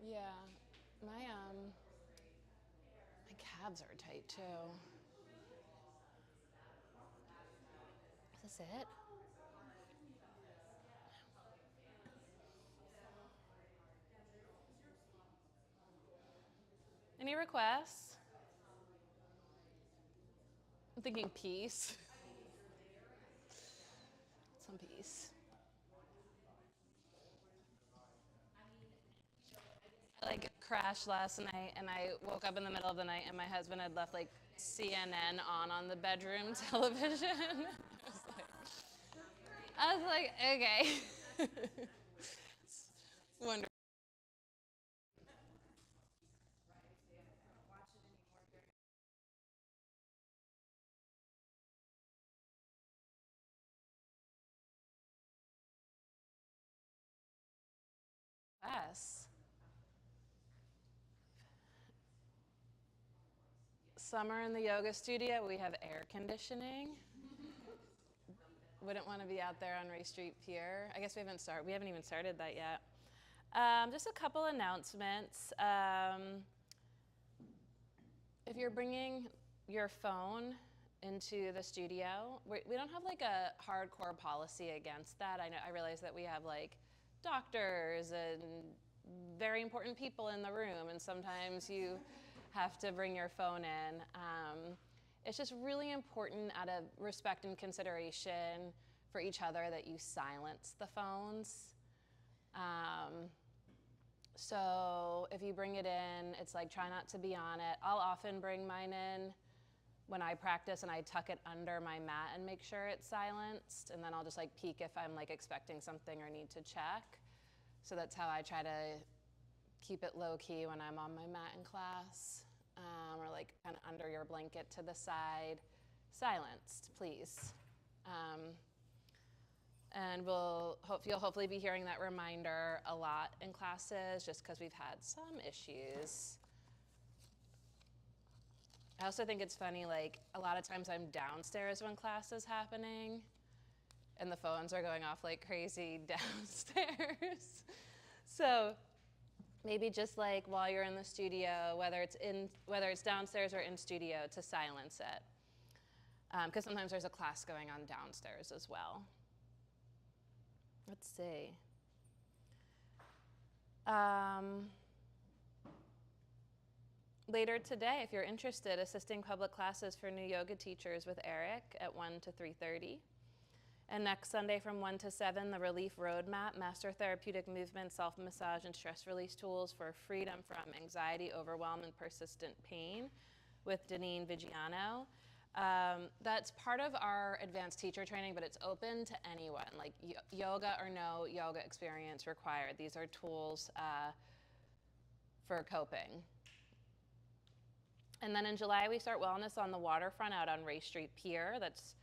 Yeah, my calves are tight too. Is this it? Any requests? I'm thinking peace. Some peace. I like crashed last night and I woke up in the middle of the night and my husband had left like CNN on the bedroom television. I was like, okay. Wonderful. Yes. Summer in the yoga studio, we have air conditioning. Wouldn't want to be out there on Ray Street Pier. I guess we haven't even started that yet. Just a couple announcements. If you're bringing your phone into the studio, we don't have like a hardcore policy against that. I realize that we have like doctors and very important people in the room, and sometimes you have to bring your phone in. It's just really important out of respect and consideration for each other that you silence the phones. So if you bring it in, it's like try not to be on it. I'll often bring mine in when I practice and I tuck it under my mat and make sure it's silenced. And then I'll just like peek if I'm like expecting something or need to check. So that's how I try to keep it low key when I'm on my mat in class, or like kind of under your blanket to the side, silenced, please. Um, and you'll hopefully be hearing that reminder a lot in classes just because we've had some issues. I also think it's funny, like a lot of times I'm downstairs when class is happening and the phones are going off like crazy downstairs. So maybe just like while you're in the studio, whether it's downstairs or in studio, to silence it. Because sometimes there's a class going on downstairs as well. Let's see. Later today, if you're interested, assisting public classes for new yoga teachers with Eric at 1 to 3:30. And next Sunday from 1 to 7, the Relief Roadmap, Master Therapeutic Movement, Self-Massage, and Stress Release Tools for Freedom from Anxiety, Overwhelm, and Persistent Pain with Deneen Vigiano. That's part of our advanced teacher training, but it's open to anyone, like yoga or no yoga experience required. These are tools for coping. And then in July, we start wellness on the waterfront out on Ray Street Pier. That's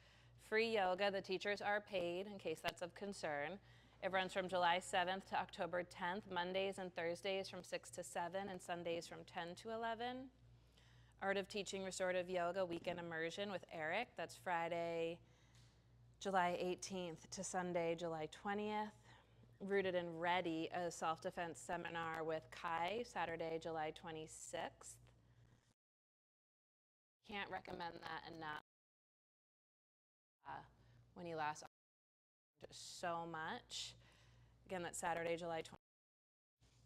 free yoga. The teachers are paid, in case that's of concern. It runs from July 7th to October 10th, Mondays and Thursdays from 6 to 7, and Sundays from 10 to 11. Art of Teaching Restorative Yoga Weekend Immersion with Eric. That's Friday, July 18th to Sunday, July 20th. Rooted and Ready, a self-defense seminar with Kai, Saturday, July 26th. Can't recommend that enough. When you last so much. Again, that's Saturday, July 20th.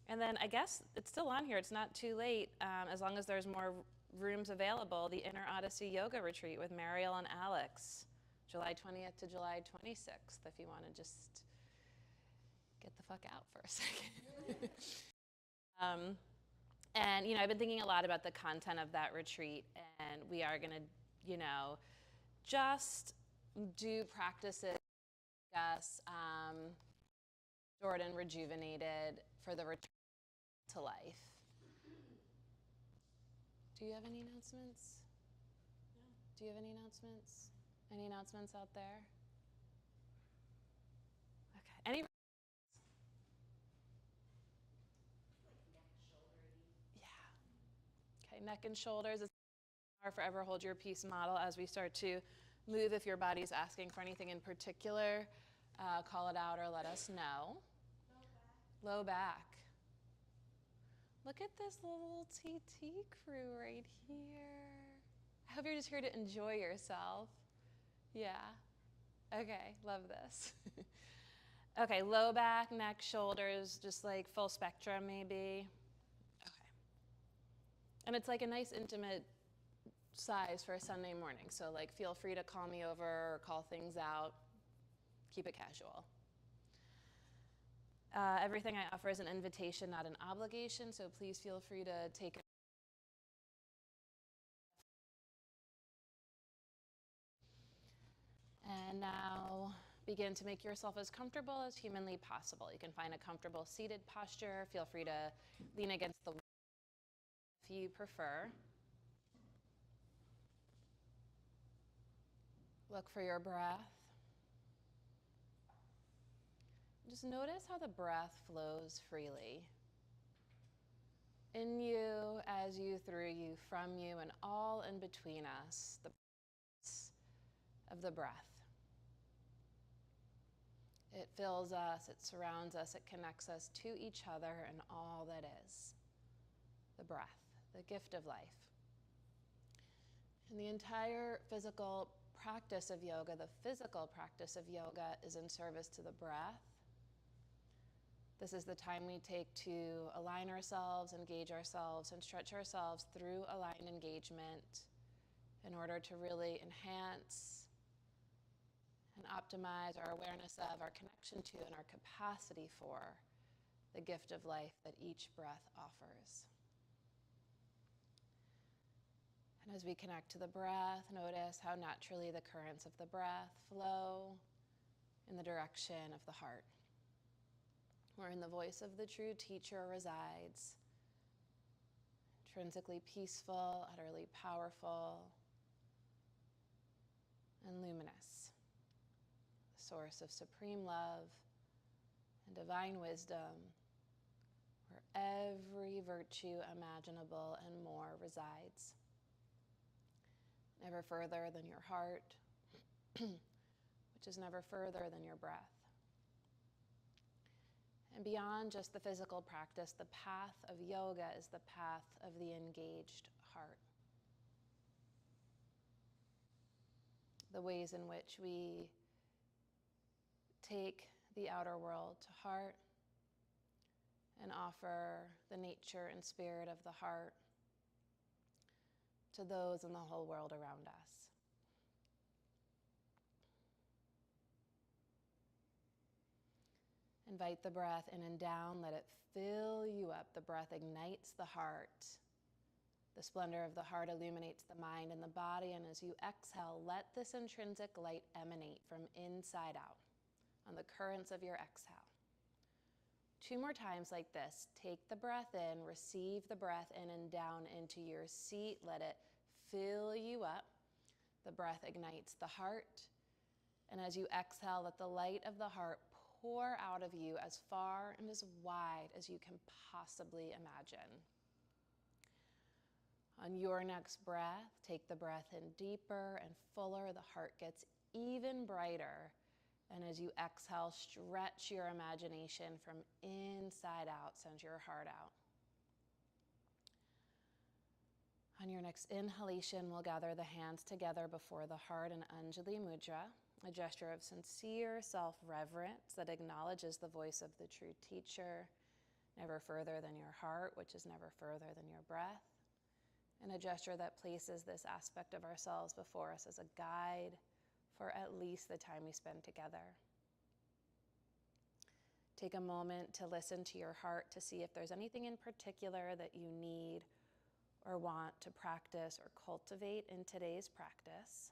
And then I guess it's still on here. It's not too late, as long as there's more rooms available. The Inner Odyssey Yoga Retreat with Mariel and Alex, July 20th to July 26th, if you want to just get the fuck out for a second. And, I've been thinking a lot about the content of that retreat, and we are going to, just do practices, discuss, restored and rejuvenated for the return to life. Do you have any announcements? No? Do you have any announcements? Any announcements out there? Okay. Any? Yeah. Okay, neck and shoulders. Our Forever Hold Your Peace model as we start to move. If your body's asking for anything in particular, call it out or let us know. Low back. Look at this little TT crew right here. I hope you're just here to enjoy yourself. Yeah. Okay, love this. Okay, low back, neck, shoulders, just like full spectrum maybe. Okay. And it's like a nice intimate size for a Sunday morning. So like feel free to call me over or call things out. Keep it casual. Everything I offer is an invitation, not an obligation, so please feel free to take it. And now begin to make yourself as comfortable as humanly possible. You can find a comfortable seated posture. Feel free to lean against the wall if you prefer. Look for your breath. Just notice how the breath flows freely. In you, as you, through you, from you, and all in between us, the of the breath. It fills us, it surrounds us, it connects us to each other and all that is. The breath, the gift of life. And the entire physical practice of yoga, the physical practice of yoga, is in service to the breath. This is the time we take to align ourselves, engage ourselves, and stretch ourselves through aligned engagement in order to really enhance and optimize our awareness of, our connection to, and our capacity for the gift of life that each breath offers. And as we connect to the breath, notice how naturally the currents of the breath flow in the direction of the heart, wherein the voice of the true teacher resides, intrinsically peaceful, utterly powerful, and luminous, the source of supreme love and divine wisdom, where every virtue imaginable and more resides. Never further than your heart, which is never further than your breath. And beyond just the physical practice, the path of yoga is the path of the engaged heart. The ways in which we take the outer world to heart and offer the nature and spirit of the heart to those in the whole world around us. Invite the breath in and down, let it fill you up. The breath ignites the heart. The splendor of the heart illuminates the mind and the body, and as you exhale, let this intrinsic light emanate from inside out on the currents of your exhale. 2 more times like this. Take the breath in, receive the breath in and down into your seat. Let it fill you up. The breath ignites the heart. And as you exhale, let the light of the heart pour out of you as far and as wide as you can possibly imagine. On your next breath, take the breath in deeper and fuller. The heart gets even brighter. And as you exhale, stretch your imagination from inside out. Send your heart out. On your next inhalation, we'll gather the hands together before the heart in Anjali Mudra, a gesture of sincere self-reverence that acknowledges the voice of the true teacher, never further than your heart, which is never further than your breath, and a gesture that places this aspect of ourselves before us as a guide for at least the time we spend together. Take a moment to listen to your heart to see if there's anything in particular that you need or want to practice or cultivate in today's practice.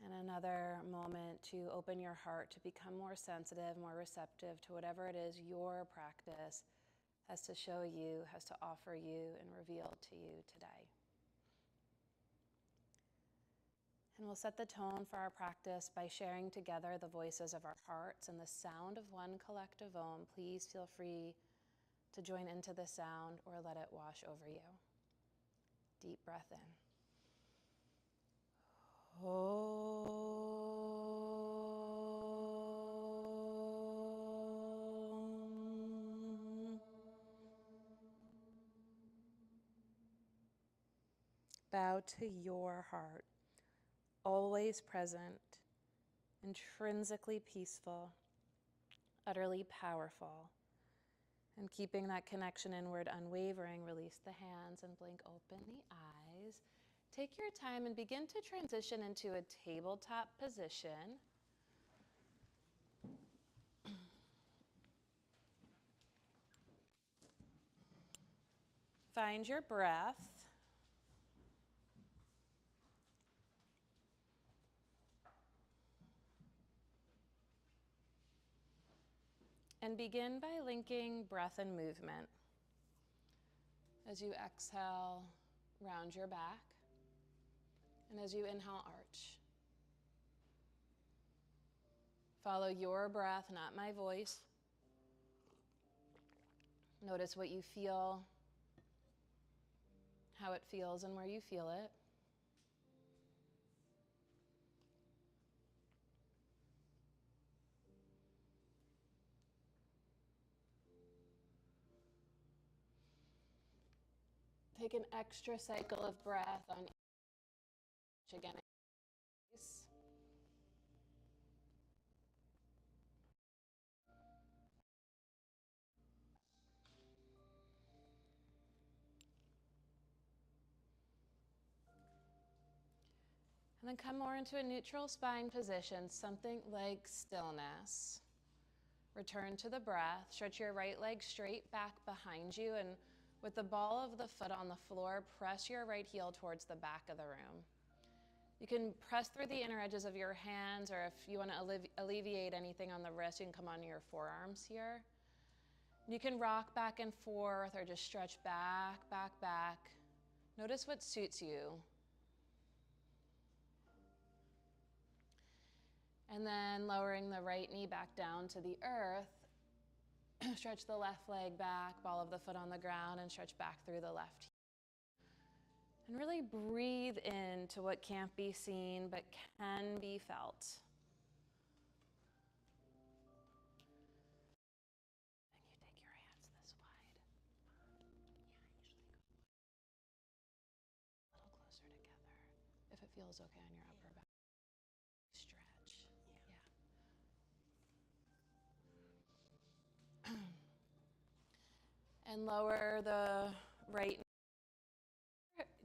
And another moment to open your heart to become more sensitive, more receptive to whatever it is your practice has to show you, has to offer you, and reveal to you today. And we'll set the tone for our practice by sharing together the voices of our hearts and the sound of one collective Om. Please feel free to join into the sound or let it wash over you. Deep breath in. Om. bow to your heart, always present, intrinsically peaceful, utterly powerful. And keeping that connection inward unwavering, release the hands and blink open the eyes. Take your time and begin to transition into a tabletop position. Find your breath. And begin by linking breath and movement. As you exhale, round your back. And as you inhale, arch. Follow your breath, not my voice. Notice what you feel, how it feels and where you feel it. Take an extra cycle of breath on each again. And then come more into a neutral spine position, something like stillness. Return to the breath. Stretch your right leg straight back behind you, and with the ball of the foot on the floor, press your right heel towards the back of the room. You can press through the inner edges of your hands, or if you want to alleviate anything on the wrist, you can come onto your forearms here. You can rock back and forth or just stretch back, back, back. Notice what suits you. And then lowering the right knee back down to the earth. Stretch the left leg back, ball of the foot on the ground, and stretch back through the left heel. And really breathe into what can't be seen but can be felt. And you take your hands this wide. A little closer together, if it feels okay on your upper back. Stretch. Yeah. And lower the right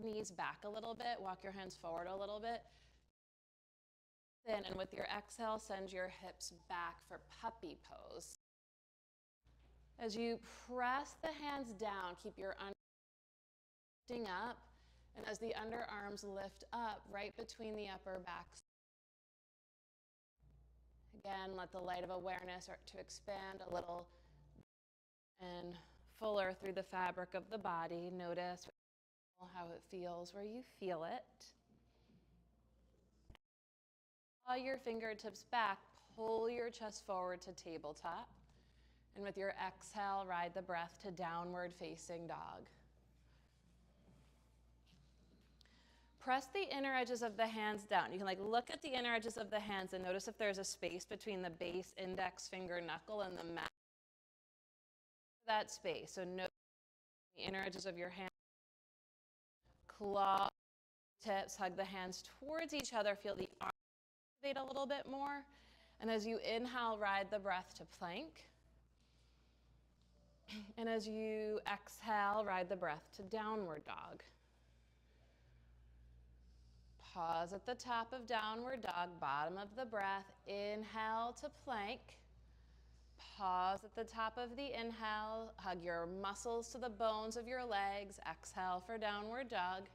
knees back a little bit. Walk your hands forward a little bit. And with your exhale, send your hips back for puppy pose. As you press the hands down, keep your underarms lifting up. And as the underarms lift up, right between the upper backs. Again, let the light of awareness start to expand a little and fuller through the fabric of the body. Notice how it feels where you feel it. Draw your fingertips back, pull your chest forward to tabletop. And with your exhale, ride the breath to downward facing dog. Press the inner edges of the hands down. You can look at the inner edges of the hands and notice if there's a space between the base index finger knuckle and the mat. That space. So notice the inner edges of your hands. Claw tips, hug the hands towards each other. Feel the arms activate a little bit more. And as you inhale, ride the breath to plank. And as you exhale, ride the breath to downward dog. Pause at the top of downward dog, bottom of the breath. Inhale to plank. Pause at the top of the inhale. Hug your muscles to the bones of your legs. Exhale for downward dog.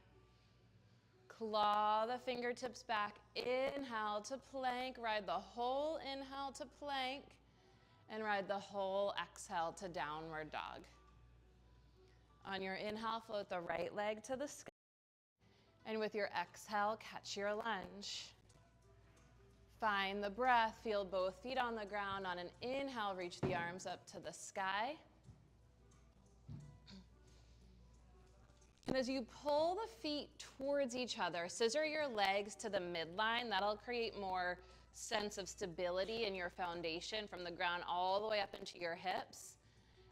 Claw the fingertips back. Inhale to plank. Ride the whole inhale to plank. And ride the whole exhale to downward dog. On your inhale, float the right leg to the sky. And with your exhale, catch your lunge. Find the breath, feel both feet on the ground. On an inhale, reach the arms up to the sky. And as you pull the feet towards each other, scissor your legs to the midline. That'll create more sense of stability in your foundation from the ground all the way up into your hips.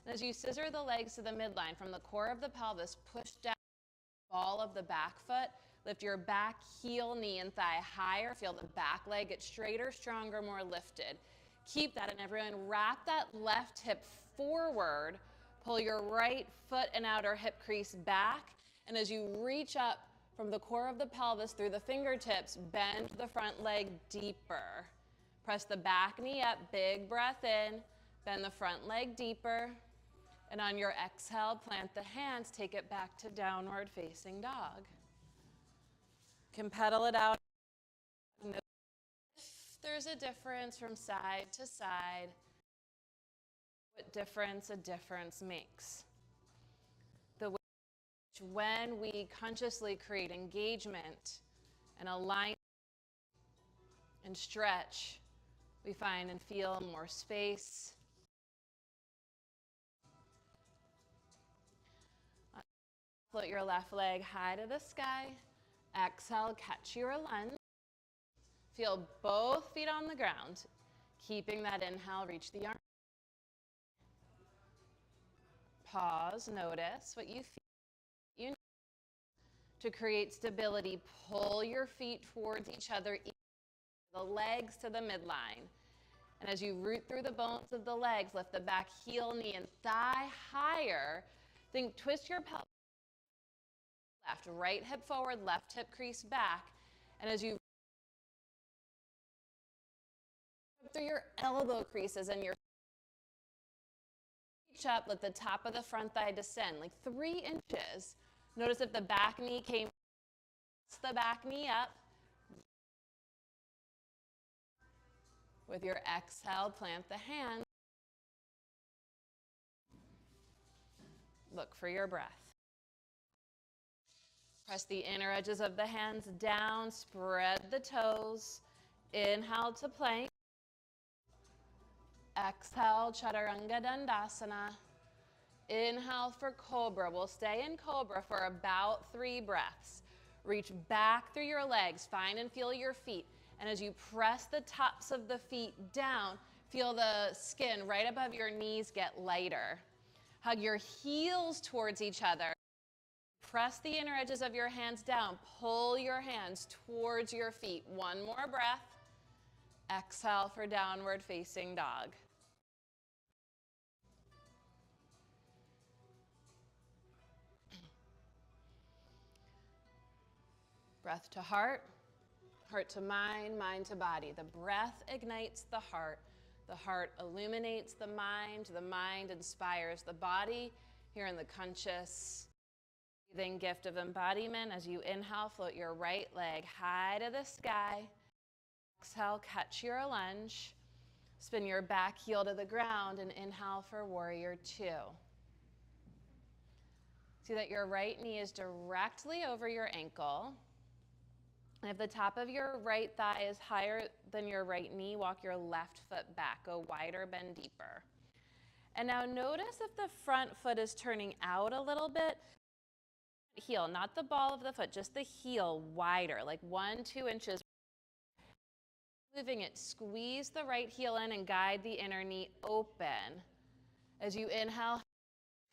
And as you scissor the legs to the midline, from the core of the pelvis, push down the ball of the back foot, Lift your back heel, knee, and thigh higher. Feel the back leg get straighter, stronger, more lifted. Keep that, and everyone wrap that left hip forward. Pull your right foot and outer hip crease back. And as you reach up from the core of the pelvis through the fingertips, bend the front leg deeper. Press the back knee up, big breath in. Bend the front leg deeper. And on your exhale, plant the hands, take it back to downward facing dog. You can pedal it out. If there's a difference from side to side, what difference a difference makes. The way when we consciously create engagement and alignment and stretch, we find and feel more space. Float your left leg high to the sky. Exhale, catch your lunge. Feel both feet on the ground. Keeping that inhale, reach the arm. Pause, notice what you feel. To create stability, pull your feet towards each other, the legs to the midline. And as you root through the bones of the legs, lift the back heel, knee, and thigh higher. Think twist your pelvis left, right hip forward, left hip crease back. And as you through your elbow creases and your reach up, let the top of the front thigh descend like 3 inches. Notice if the back knee came, the back knee up. With your exhale, plant the hands. Look for your breath. Press the inner edges of the hands down, spread the toes. Inhale to plank. Exhale, Chaturanga Dandasana. Inhale for Cobra. We'll stay in Cobra for about 3 breaths. Reach back through your legs. Find and feel your feet. And as you press the tops of the feet down, feel the skin right above your knees get lighter. Hug your heels towards each other. Press the inner edges of your hands down. Pull your hands towards your feet. 1 more breath. Exhale for downward facing dog. Breath to heart, heart to mind, mind to body. The breath ignites the heart illuminates the mind inspires the body. Here in the conscious breathing gift of embodiment, as you inhale, float your right leg high to the sky. Exhale, catch your lunge. Spin your back heel to the ground and inhale for warrior 2. See that your right knee is directly over your ankle. And if the top of your right thigh is higher than your right knee, walk your left foot back. Go wider, bend deeper. And now notice if the front foot is turning out a little bit. Heel, not the ball of the foot, just the heel wider, like 1-2 inches. Moving it, squeeze the right heel in and guide the inner knee open. As you inhale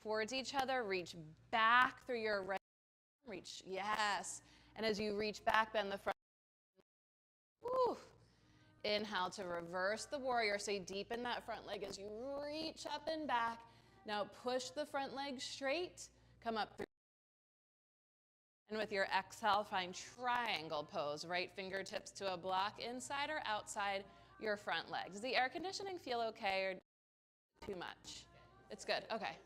towards each other, reach back through your right arm. Reach, yes. And as you reach back, bend the front. Woo. Inhale to reverse the warrior. So you deepen that front leg as you reach up and back. Now push the front leg straight. Come up through. And with your exhale, find triangle pose. Right fingertips to a block inside or outside your front leg. Does the air conditioning feel okay or too much? It's good. Okay.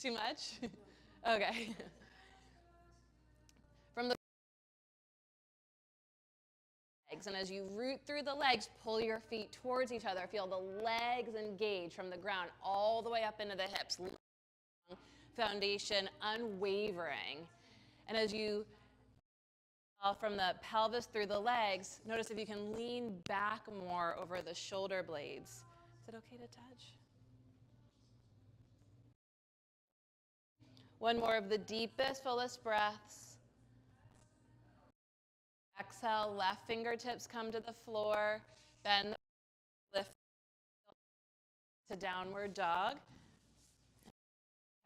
Too much? Okay. From the legs, and as you root through the legs, pull your feet towards each other. Feel the legs engage from the ground all the way up into the hips. Foundation unwavering. And as you from the pelvis through the legs, notice if you can lean back more over the shoulder blades. Is it okay to touch? One more of the deepest, fullest breaths. Exhale, left fingertips come to the floor. Bend, lift to downward dog.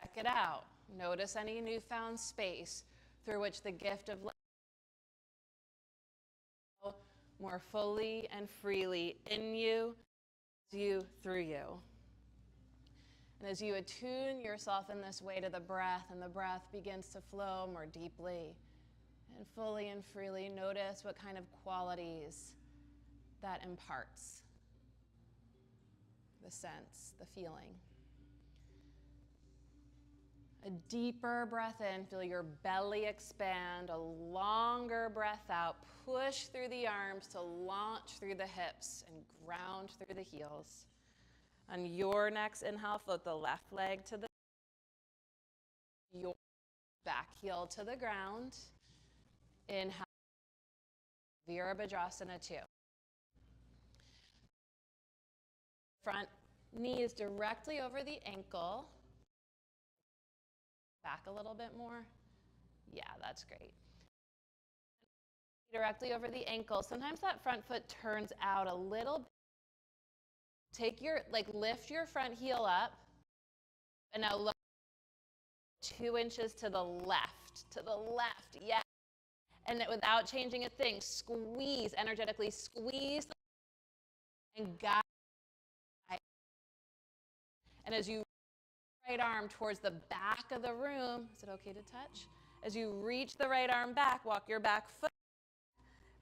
Check it out. Notice any newfound space through which the gift of life more fully and freely in you, through you. And as you attune yourself in this way to the breath, and the breath begins to flow more deeply and fully and freely, notice what kind of qualities that imparts. The sense, the feeling. A deeper breath in, feel your belly expand. A longer breath out, push through the arms to launch through the hips and ground through the heels. On your next inhale, float the left leg to the your back heel to the ground. Inhale, Virabhadrasana 2. Front knee is directly over the ankle. Back a little bit more. Yeah, that's great. Directly over the ankle. Sometimes that front foot turns out a little bit. Lift your front heel up. And now look 2 inches to the left. Yeah. And without changing a thing, squeeze, energetically squeeze and guide. And as you right arm towards the back of the room, is it okay to touch? As you reach the right arm back, walk your back foot,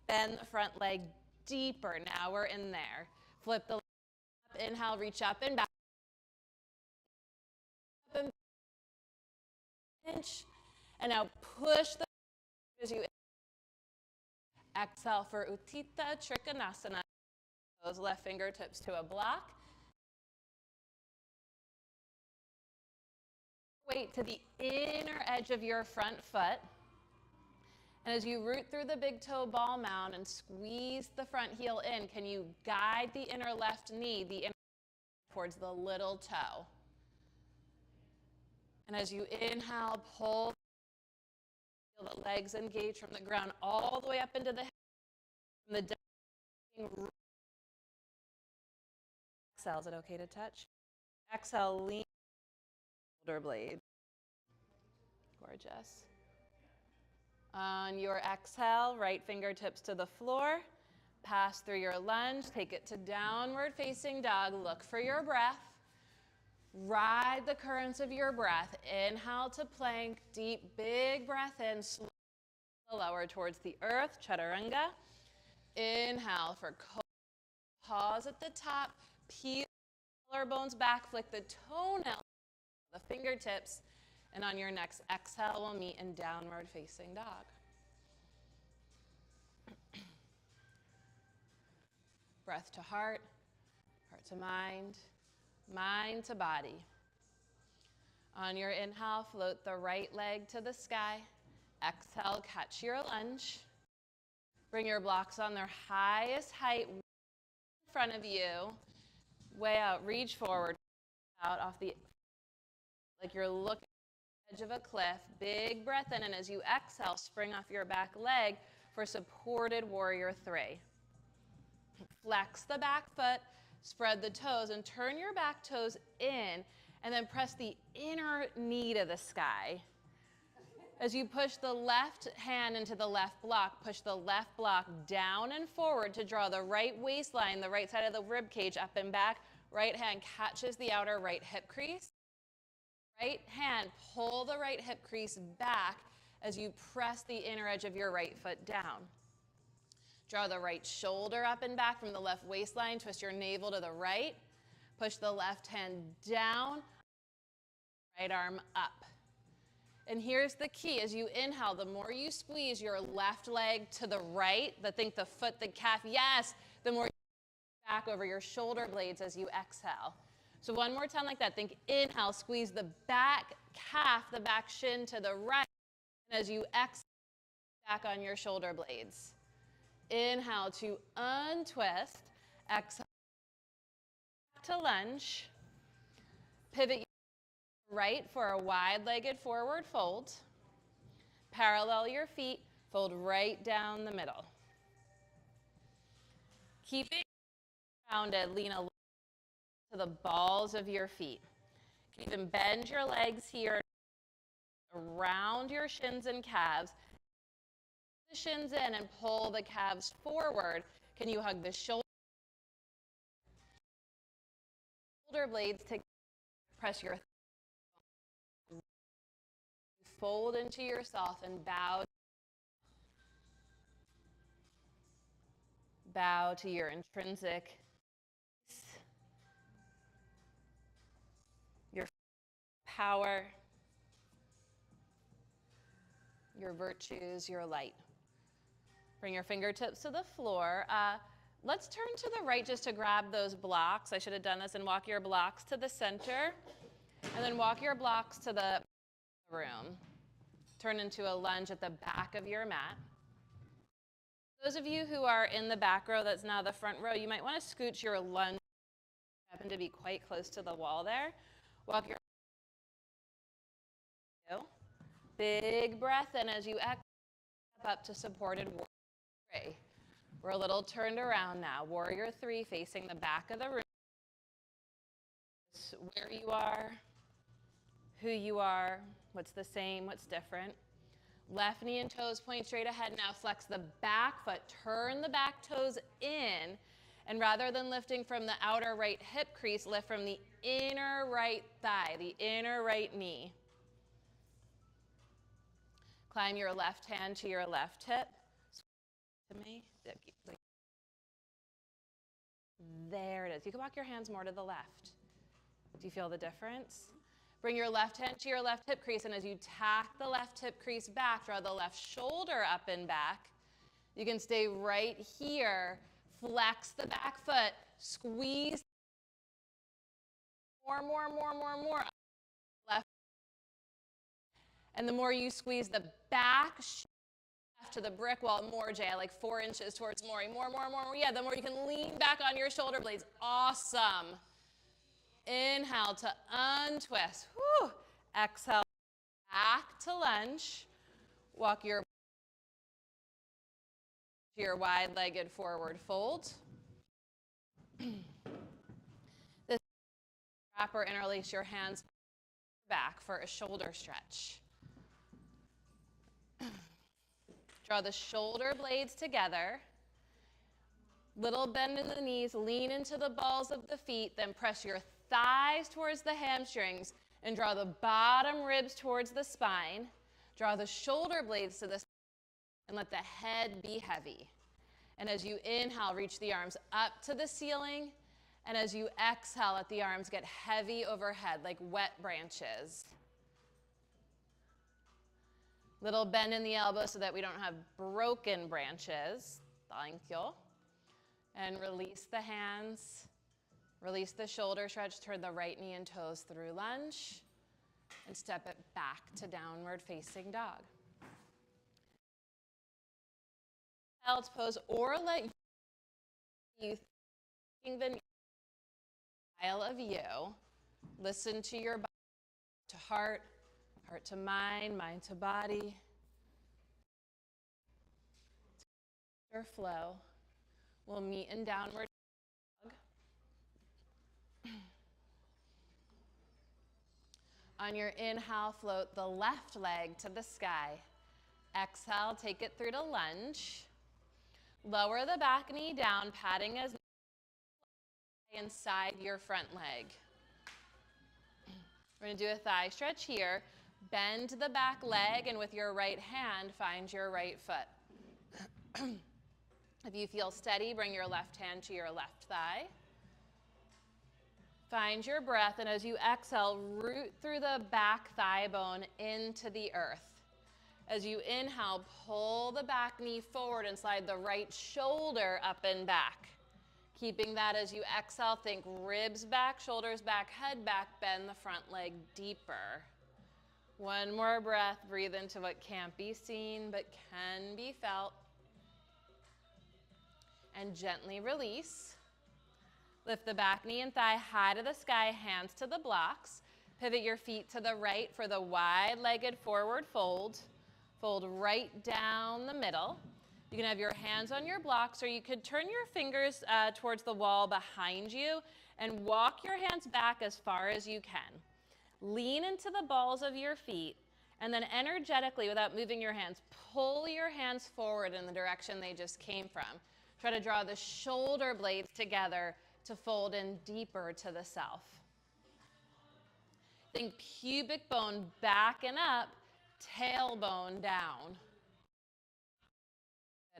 bend the front leg deeper. Now we're in there. Flip the leg up, inhale, reach up and back. Up and inch. And now push the as you exhale for Utthita Trikonasana. Those left fingertips to a block. Weight to the inner edge of your front foot. And as you root through the big toe ball mound and squeeze the front heel in, can you guide the inner left knee, the inner towards the little toe? And as you inhale, pull, feel the legs engage from the ground all the way up into the head. From the exhale, is it okay to touch? Exhale, lean shoulder blade. Gorgeous. On your exhale, right fingertips to the floor. Pass through your lunge. Take it to downward facing dog. Look for your breath. Ride the currents of your breath. Inhale to plank. Deep, big breath in. Slow, lower towards the earth. Chaturanga. Inhale for pause at the top. Peel collarbones back. Flick the toenail, the fingertips. And on your next exhale, we'll meet in downward facing dog. Breath to heart, heart to mind, mind to body. On your inhale, float the right leg to the sky. Exhale, catch your lunge. Bring your blocks on their highest height in front of you. Way out, reach forward, out off the, like you're looking edge of a cliff. Big breath in, and as you exhale, spring off your back leg for supported warrior 3. Flex the back foot, spread the toes, and turn your back toes in, and then press the inner knee to the sky. As you push the left hand into the left block, push the left block down and forward to draw the right waistline, the right side of the rib cage up and back. Right hand catches the outer right hip crease. Right hand, pull the right hip crease back as you press the inner edge of your right foot down. Draw the right shoulder up and back from the left waistline. Twist your navel to the right. Push the left hand down, right arm up. And here's the key. As you inhale, the more you squeeze your left leg to the right, think the foot, the calf, yes, the more you back over your shoulder blades as you exhale. So one more time like that. Think inhale, squeeze the back calf, the back shin to the right. And as you exhale, back on your shoulder blades. Inhale to untwist. Exhale to lunge. Pivot your right for a wide-legged forward fold. Parallel your feet. Fold right down the middle. Keeping rounded, lean a little to the balls of your feet. You can even bend your legs here. around your shins and calves. The shins in and pull the calves forward. Can you hug the shoulder blades to press your fold into yourself and bow to your intrinsic, your power, your virtues, your light. Bring your fingertips to the floor. Let's turn to the right just to grab those blocks. I should have done this, and walk your blocks to the center, and then walk your blocks to the room. Turn into a lunge at the back of your mat. Those of you who are in the back row, that's now the front row, you might want to scooch your lunge. Happen to be quite close to the wall there. Walk your big breath in as you exhale, step up to supported warrior 3. We're a little turned around now. Warrior 3 facing the back of the room. Where you are, who you are, what's the same, what's different. Left knee and toes point straight ahead. Now flex the back foot, turn the back toes in, and rather than lifting from the outer right hip crease, lift from the inner right thigh, the inner right knee. Climb your left hand to your left hip. To me. There it is. You can walk your hands more to the left. Do you feel the difference? Bring your left hand to your left hip crease, and as you tack the left hip crease back, draw the left shoulder up and back. You can stay right here. Flex the back foot. Squeeze. More. Left. And the more you squeeze the back to the brick wall, more, Jay, like 4 inches towards Maury. More. Yeah, the more you can lean back on your shoulder blades. Awesome. Inhale to untwist. Whew. Exhale back to lunge. Walk your wide-legged forward fold. This wrap or interlace your hands back for a shoulder stretch. Draw the shoulder blades together. Little bend in the knees, lean into the balls of the feet, then press your thighs towards the hamstrings and draw the bottom ribs towards the spine. Draw the shoulder blades to the side and let the head be heavy. And as you inhale, reach the arms up to the ceiling. And as you exhale, let the arms get heavy overhead like wet branches. Little bend in the elbow so that we don't have broken branches. Thank you. And release the hands. Release the shoulder stretch. Turn the right knee and toes through lunge. And step it back to downward facing dog. Child's pose, or let you think the style of you. Listen to your body, to heart, heart to mind, mind to body. Or flow. We'll meet in downward dog. On your inhale, float the left leg to the sky. Exhale, take it through to lunge. Lower the back knee down, patting as inside your front leg. We're going to do a thigh stretch here. Bend the back leg, and with your right hand, find your right foot. If you feel steady, bring your left hand to your left thigh. Find your breath, and as you exhale, root through the back thigh bone into the earth. As you inhale, pull the back knee forward and slide the right shoulder up and back. Keeping that as you exhale, think ribs back, shoulders back, head back, bend the front leg deeper. One more breath, breathe into what can't be seen but can be felt. And gently release. Lift the back knee and thigh high to the sky, hands to the blocks. Pivot your feet to the right for the wide-legged forward fold. Fold right down the middle. You can have your hands on your blocks, or you could turn your fingers towards the wall behind you and walk your hands back as far as you can. Lean into the balls of your feet And then energetically, without moving your hands, pull your hands forward in the direction they just came from. Try to draw the shoulder blades together to fold in deeper to the self. Think pubic bone backing up, tailbone down.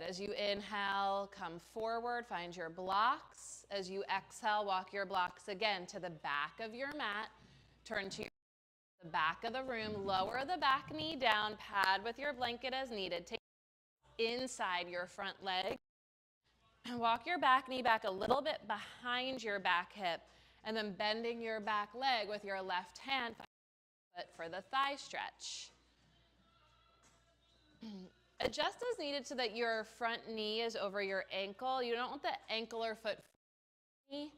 As you inhale, come forward, find your blocks. As you exhale, walk your blocks again to the back of your mat. Turn to the back of the room, lower the back knee down, pad with your blanket as needed. Take inside your front leg. And walk your back knee back a little bit behind your back hip, and then bending your back leg with your left hand for the thigh stretch. Adjust as needed so that your front knee is over your ankle. You don't want the ankle or foot knee.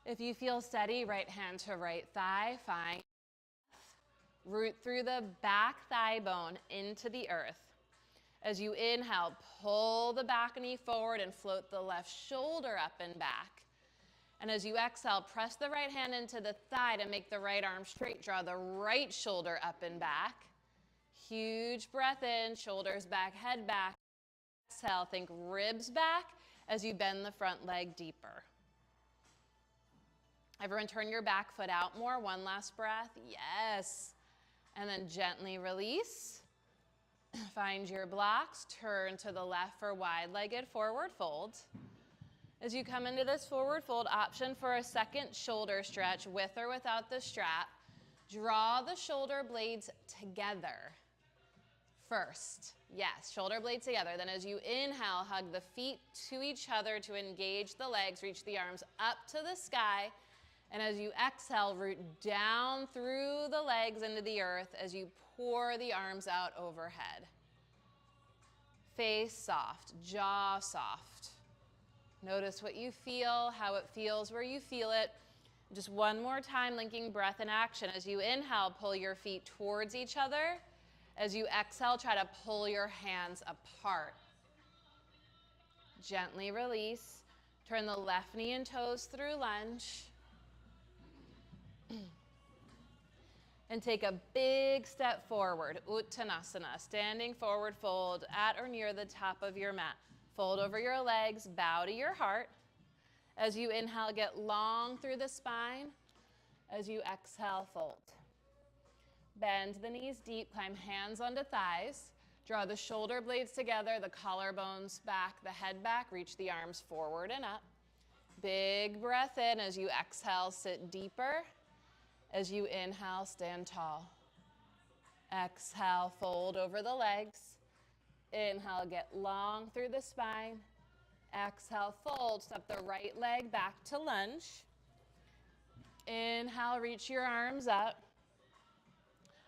If you feel steady, right hand to right thigh, fine. Root through the back thigh bone into the earth. As you inhale, pull the back knee forward and float the left shoulder up and back. And as you exhale, press the right hand into the thigh to make the right arm straight. Draw the right shoulder up and back. Huge breath in, shoulders back, head back. Exhale, think ribs back as you bend the front leg deeper. Everyone turn your back foot out more. One last breath. Yes. And then gently release. Find your blocks. Turn to the left for wide-legged forward fold. As you come into this forward fold, option for a second shoulder stretch with or without the strap. Draw the shoulder blades together. First, yes, shoulder blades together. Then as you inhale, hug the feet to each other to engage the legs, reach the arms up to the sky. And as you exhale, root down through the legs into the earth as you pour the arms out overhead. Face soft, jaw soft. Notice what you feel, how it feels where you feel it. Just one more time, linking breath and action. As you inhale, pull your feet towards each other. As you exhale, try to pull your hands apart. Gently release. Turn the left knee and toes through lunge. And take a big step forward, Uttanasana, standing forward fold at or near the top of your mat. Fold over your legs, bow to your heart. As you inhale, get long through the spine. As you exhale, fold. Bend the knees deep, climb hands onto thighs. Draw the shoulder blades together, the collarbones back, the head back. Reach the arms forward and up. Big breath in. As you exhale, sit deeper. As you inhale, stand tall. Exhale, fold over the legs. Inhale, get long through the spine. Exhale, fold. Step the right leg back to lunge. Inhale, reach your arms up.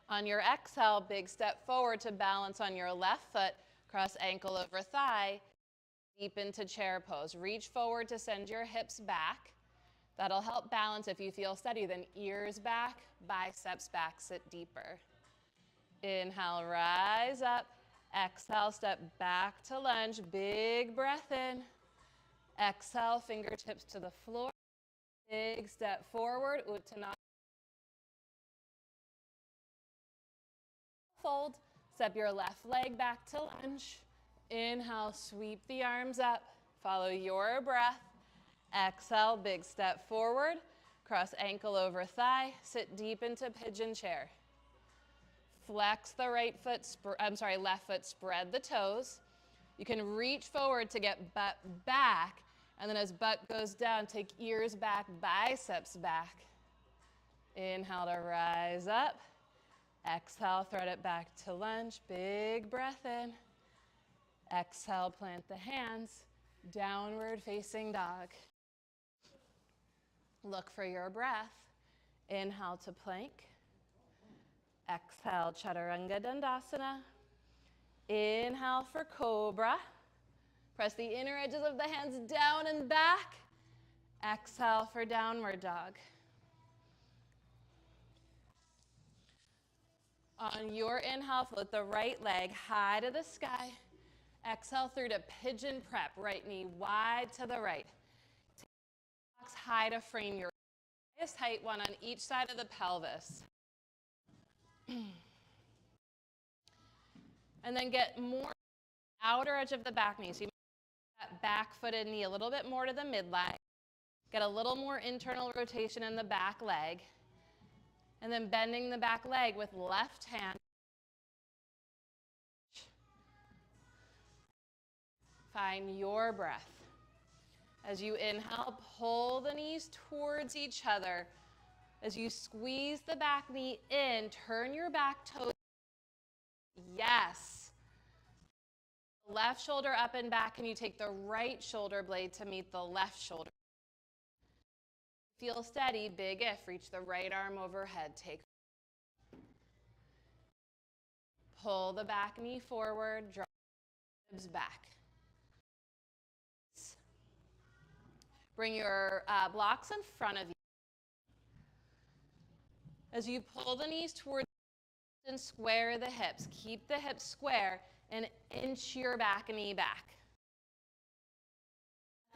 On your exhale, big step forward to balance on your left foot. Cross ankle over thigh. Deep into chair pose. Reach forward to send your hips back. That'll help balance if you feel steady. Then ears back, biceps back, sit deeper. Inhale, rise up. Exhale, step back to lunge. Big breath in. Exhale, fingertips to the floor. Big step forward, Uttanasana. Fold. Step your left leg back to lunge. Inhale, sweep the arms up. Follow your breath. Exhale, big step forward. Cross ankle over thigh. Sit deep into pigeon chair. Flex the left foot, spread the toes. You can reach forward to get butt back. And then as butt goes down, take ears back, biceps back. Inhale to rise up. Exhale, thread it back to lunge. Big breath in. Exhale, plant the hands. Downward facing dog. Look for your breath. Inhale to plank. Exhale, Chaturanga Dandasana. Inhale for Cobra. Press the inner edges of the hands down and back. Exhale for Downward Dog. On your inhale, float the right leg high to the sky. Exhale through to pigeon prep. Right knee wide to the right. Take the blocks high to frame your highest height, one on each side of the pelvis. And then get more outer edge of the back knee. So you move that back-footed knee a little bit more to the midline. Get a little more internal rotation in the back leg. And then bending the back leg with left hand. Find your breath. As you inhale, pull the knees towards each other. As you squeeze the back knee in, turn your back toes. Yes. Left shoulder up and back, and you take the right shoulder blade to meet the left shoulder. Feel steady, big if. Reach the right arm overhead. Take. Pull the back knee forward, draw the ribs back. Bring your blocks in front of you. As you pull the knees towards and square the hips. Keep the hips square and inch your back knee back.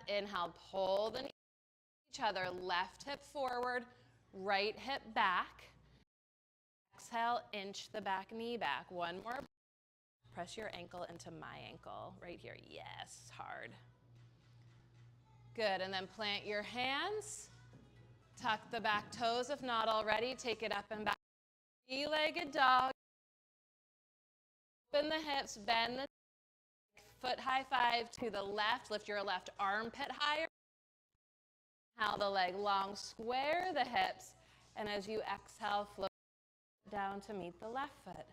Inhale, pull the knees towards each other. Left hip forward, right hip back. Exhale, inch the back knee back. One more. Press your ankle into my ankle right here. Yes, hard. Good, and then plant your hands. Tuck the back toes if not already. Take it up and back. Three-legged dog. Open the hips, bend the foot high five to the left. Lift your left armpit higher. Inhale the leg long, square the hips. And as you exhale, float down to meet the left foot.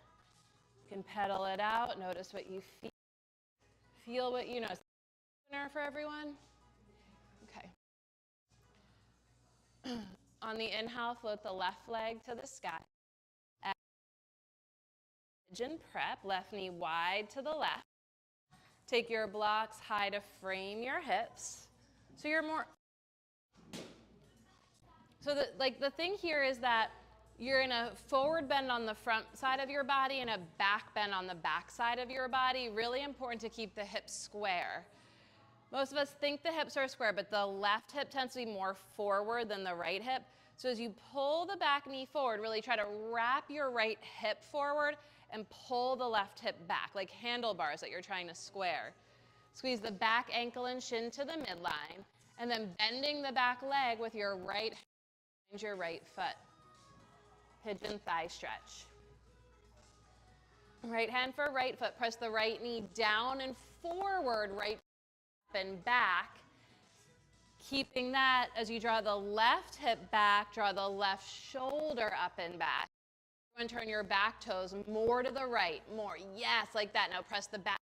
You can pedal it out. Notice what you feel. Feel what you know. Is that for everyone? Okay. On the inhale, float the left leg to the sky. Pigeon prep, left knee wide to the left. Take your blocks high to frame your hips. So you're more, so the thing here is that you're in a forward bend on the front side of your body and a back bend on the back side of your body. Really important to keep the hips square. Most of us think the hips are square, but the left hip tends to be more forward than the right hip. So as you pull the back knee forward, really try to wrap your right hip forward and pull the left hip back, like handlebars that you're trying to square. Squeeze the back ankle and shin to the midline, and then bending the back leg with your right hand and your right foot. Pigeon thigh stretch. Right hand for right foot. Press the right knee down and forward, right up and back. Keeping that as you draw the left hip back, draw the left shoulder up and back. And turn your back toes more to the right, more. Yes, like that. Now press the back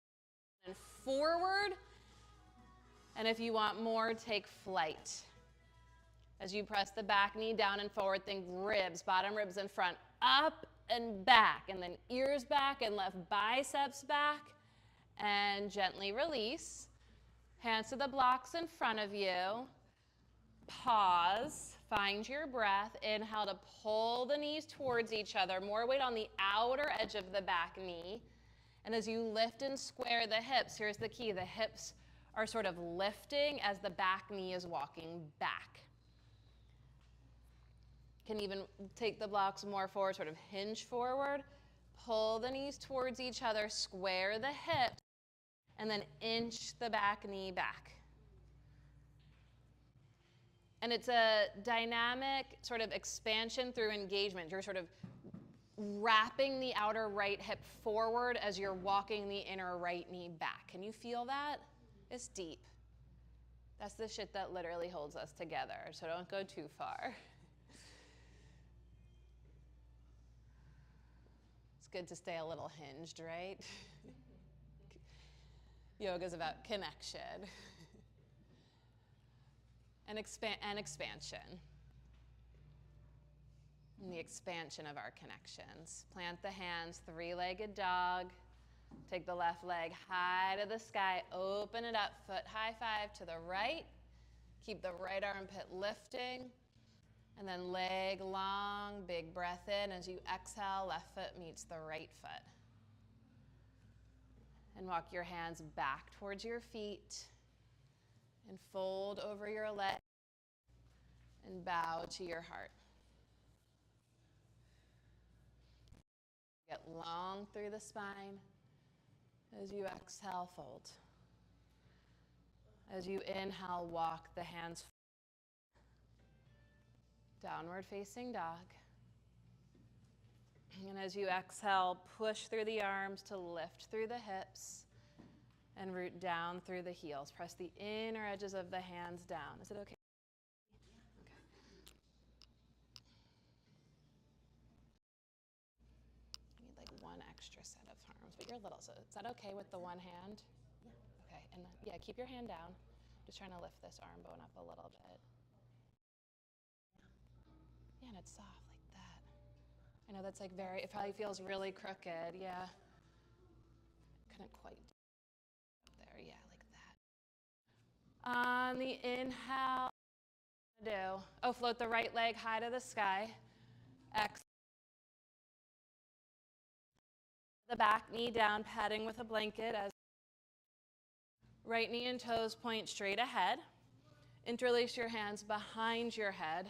and forward. And if you want more, take flight. As you press the back knee down and forward, think ribs, bottom ribs in front, up and back. And then ears back and left biceps back. And gently release. Hands to the blocks in front of you. Pause. Find your breath. Inhale to pull the knees towards each other. More weight on the outer edge of the back knee. And as you lift and square the hips, here's the key. The hips are sort of lifting as the back knee is walking back. Can even take the blocks more forward, sort of hinge forward. Pull the knees towards each other. Square the hips. And then inch the back knee back. And it's a dynamic sort of expansion through engagement. You're sort of wrapping the outer right hip forward as you're walking the inner right knee back. Can you feel that? It's deep. That's the shit that literally holds us together, so don't go too far. It's good to stay a little hinged, right? Yoga's about connection. And expansion. And the expansion of our connections. Plant the hands, three-legged dog. Take the left leg high to the sky. Open it up, foot high five to the right. Keep the right armpit lifting. And then leg long, big breath in. As you exhale, left foot meets the right foot. And walk your hands back towards your feet. And fold over your leg and bow to your heart. Get long through the spine. As you exhale, fold. As you inhale, walk the hands forward. Downward facing dog. And as you exhale, push through the arms to lift through the hips and root down through the heels. Press the inner edges of the hands down. Is it okay? Okay. You need like one extra set of arms, but you're little, so is that okay with the one hand? Yeah. Okay, and then, yeah, keep your hand down. Just trying to lift this arm bone up a little bit. Yeah, and it's soft like that. I know that's like it probably feels really crooked, yeah. Couldn't quite there, yeah, like that. On the inhale, float the right leg high to the sky. Exhale. The back knee down, padding with a blanket as right knee and toes point straight ahead. Interlace your hands behind your head.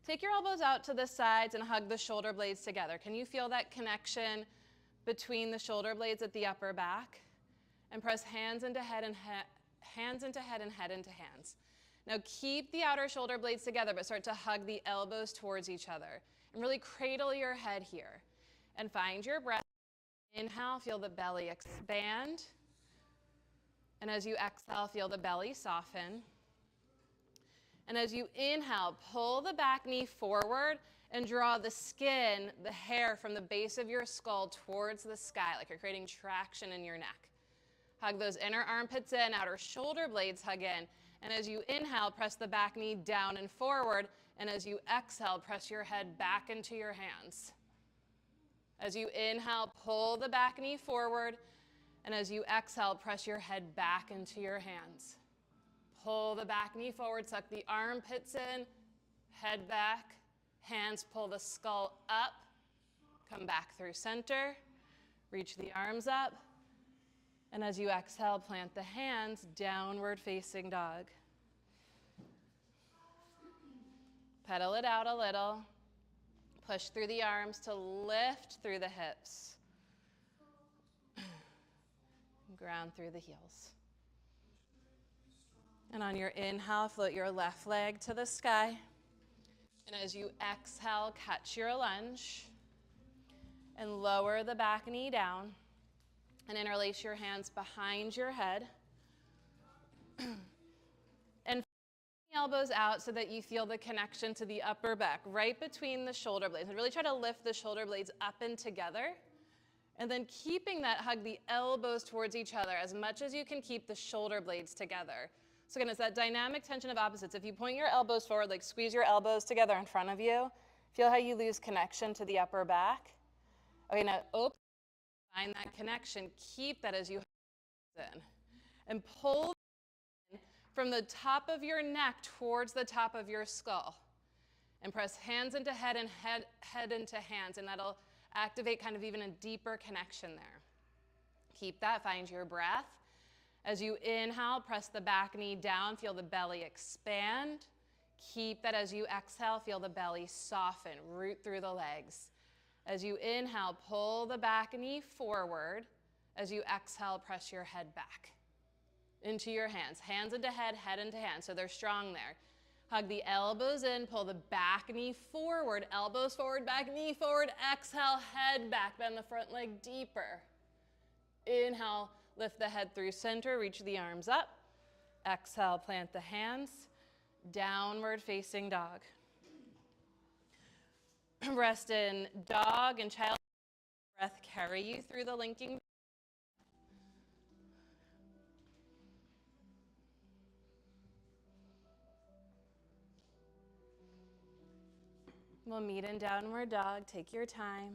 Take your elbows out to the sides and hug the shoulder blades together. Can you feel that connection between the shoulder blades at the upper back? And press hands into head and hands into head and head into hands. Now keep the outer shoulder blades together, but start to hug the elbows towards each other. And really cradle your head here. And find your breath. Inhale, feel the belly expand. And as you exhale, feel the belly soften. And as you inhale, pull the back knee forward and draw the skin, the hair from the base of your skull towards the sky, like you're creating traction in your neck. Hug those inner armpits in, outer shoulder blades hug in. And as you inhale, press the back knee down and forward. And as you exhale, press your head back into your hands. As you inhale, pull the back knee forward. And as you exhale, press your head back into your hands. Pull the back knee forward, suck the armpits in, head back, hands pull the skull up, come back through center, reach the arms up, and as you exhale, plant the hands, downward facing dog. Pedal it out a little, push through the arms to lift through the hips, ground through the heels. And on your inhale, float your left leg to the sky. And as you exhale, catch your lunge. And lower the back knee down. And interlace your hands behind your head. And the elbows out so that you feel the connection to the upper back, right between the shoulder blades. And really try to lift the shoulder blades up and together. And then keeping that, hug the elbows towards each other as much as you can keep the shoulder blades together. So again, it's that dynamic tension of opposites. If you point your elbows forward, like squeeze your elbows together in front of you, feel how you lose connection to the upper back. Okay, now open, find that connection. Keep that as you in. And pull from the top of your neck towards the top of your skull. And press hands into head and head into hands, and that'll activate kind of even a deeper connection there. Keep that, find your breath. As you inhale, press the back knee down, feel the belly expand. Keep that as you exhale, feel the belly soften, root through the legs. As you inhale, pull the back knee forward. As you exhale, press your head back into your hands. Hands into head, head into hands, so they're strong there. Hug the elbows in, pull the back knee forward, elbows forward, back knee forward, exhale, head back, bend the front leg deeper. Inhale, lift the head through center, reach the arms up. Exhale, plant the hands, downward facing dog. Rest in dog and child. Breath carry you through the linking. We'll meet in downward dog. Take your time.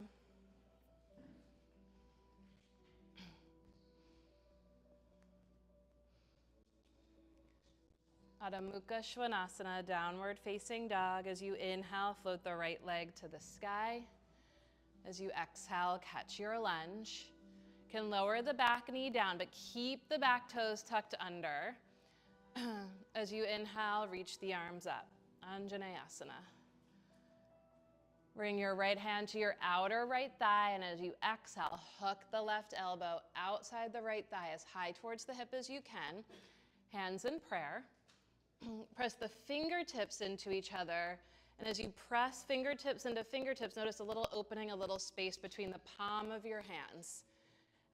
Adho Mukha Svanasana, downward facing dog. As you inhale, float the right leg to the sky. As you exhale, catch your lunge. You can lower the back knee down, but keep the back toes tucked under. As you inhale, reach the arms up. Anjaneyasana. Bring your right hand to your outer right thigh, and as you exhale, hook the left elbow outside the right thigh as high towards the hip as you can. Hands in prayer. Press the fingertips into each other, and as you press fingertips into fingertips, notice a little opening, a little space between the palm of your hands.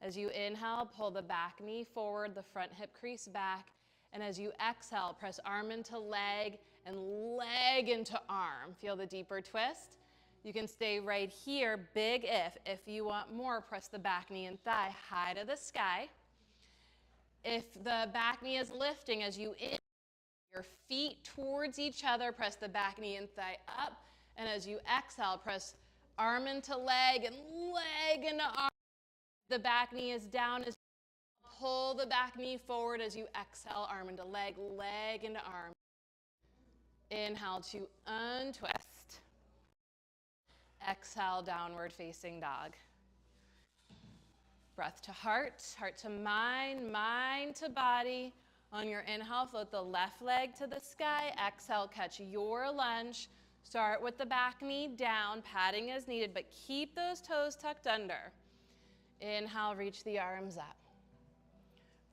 As you inhale, pull the back knee forward, the front hip crease back, and as you exhale, press arm into leg and leg into arm. Feel the deeper twist. You can stay right here, big if. If you want more, press the back knee and thigh high to the sky. If the back knee is lifting as you inhale, your feet towards each other, press the back knee and thigh up. And as you exhale, press arm into leg and leg into arm. The back knee is down as you pull the back knee forward as you exhale, arm into leg, leg into arm. Inhale to untwist. Exhale, downward facing dog. Breath to heart, heart to mind, mind to body. On your inhale, float the left leg to the sky. Exhale, catch your lunge. Start with the back knee down, padding as needed, but keep those toes tucked under. Inhale, reach the arms up.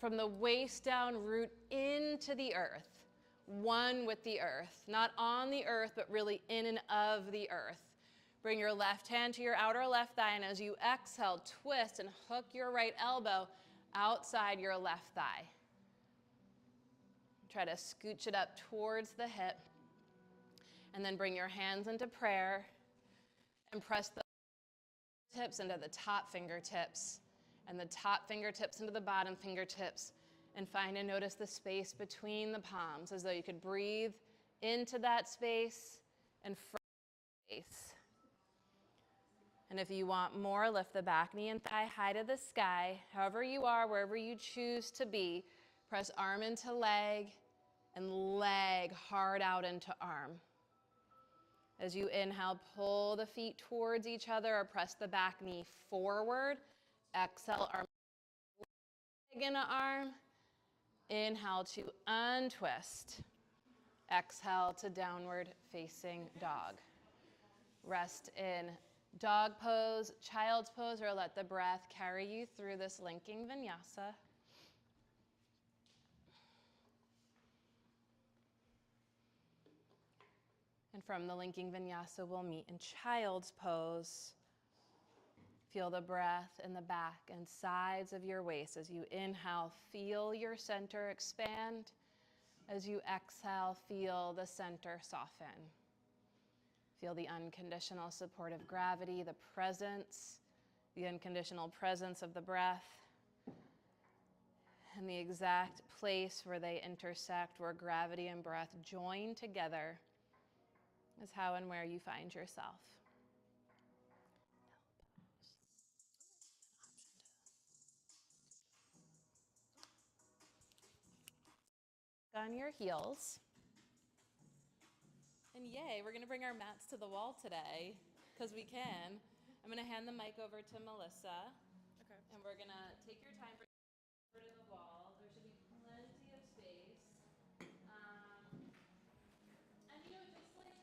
From the waist down, root into the earth. One with the earth. Not on the earth, but really in and of the earth. Bring your left hand to your outer left thigh, and as you exhale, twist and hook your right elbow outside your left thigh. Try to scooch it up towards the hip, and then bring your hands into prayer, and press the tips into the top fingertips, and the top fingertips into the bottom fingertips, and find and notice the space between the palms, as though you could breathe into that space and from space. And if you want more, lift the back knee and thigh high to the sky. However you are, wherever you choose to be, press arm into leg and leg hard out into arm. As you inhale, pull the feet towards each other or press the back knee forward. Exhale, arm leg into arm. Inhale to untwist. Exhale to downward facing dog. Rest in dog pose, child's pose, or let the breath carry you through this linking vinyasa. And from the linking vinyasa, we'll meet in child's pose. Feel the breath in the back and sides of your waist. As you inhale, feel your center expand. As you exhale, feel the center soften. Feel the unconditional support of gravity, the presence, the unconditional presence of the breath, and the exact place where they intersect, where gravity and breath join together, is how and where you find yourself. On your heels. And yay, we're gonna bring our mats to the wall today, because we can. I'm gonna hand the mic over to Melissa. Okay. And we're gonna take your time for over to the wall. There should be plenty of space. And you know, just like,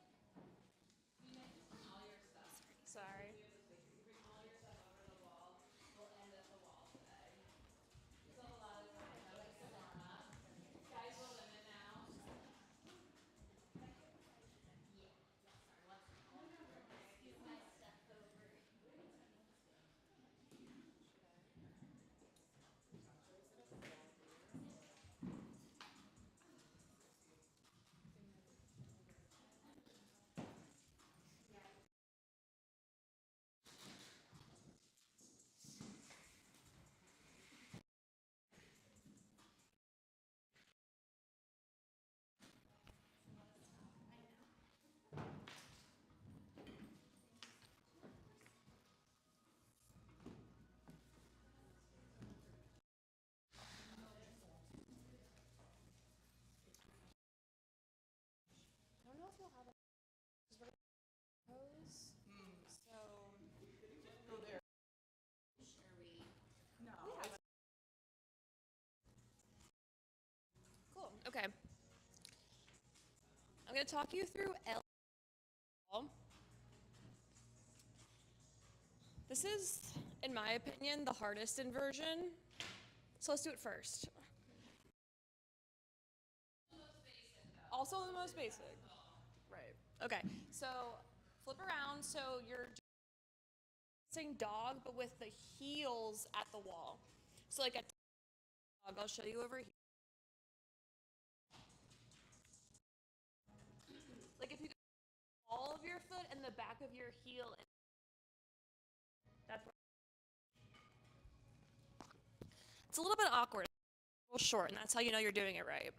you might just bring all your stuff. Sorry. You bring all your stuff over to the wall. We'll end at the wall today. You still have a lot of time. That was to warm up. Guys, we're women now. I don't know if you'll have a pose. So, oh, there. No. Cool. Okay. I'm going to talk you through L. This is, in my opinion, the hardest inversion. So let's do it first. Also the most basic. Right. Okay. So flip around. So you're facing dog, but with the heels at the wall. So like a dog. I'll show you over here. Like if you go all of your foot and the back of your heel. That's where it's a little bit awkward. A little short, and that's how you know you're doing it right.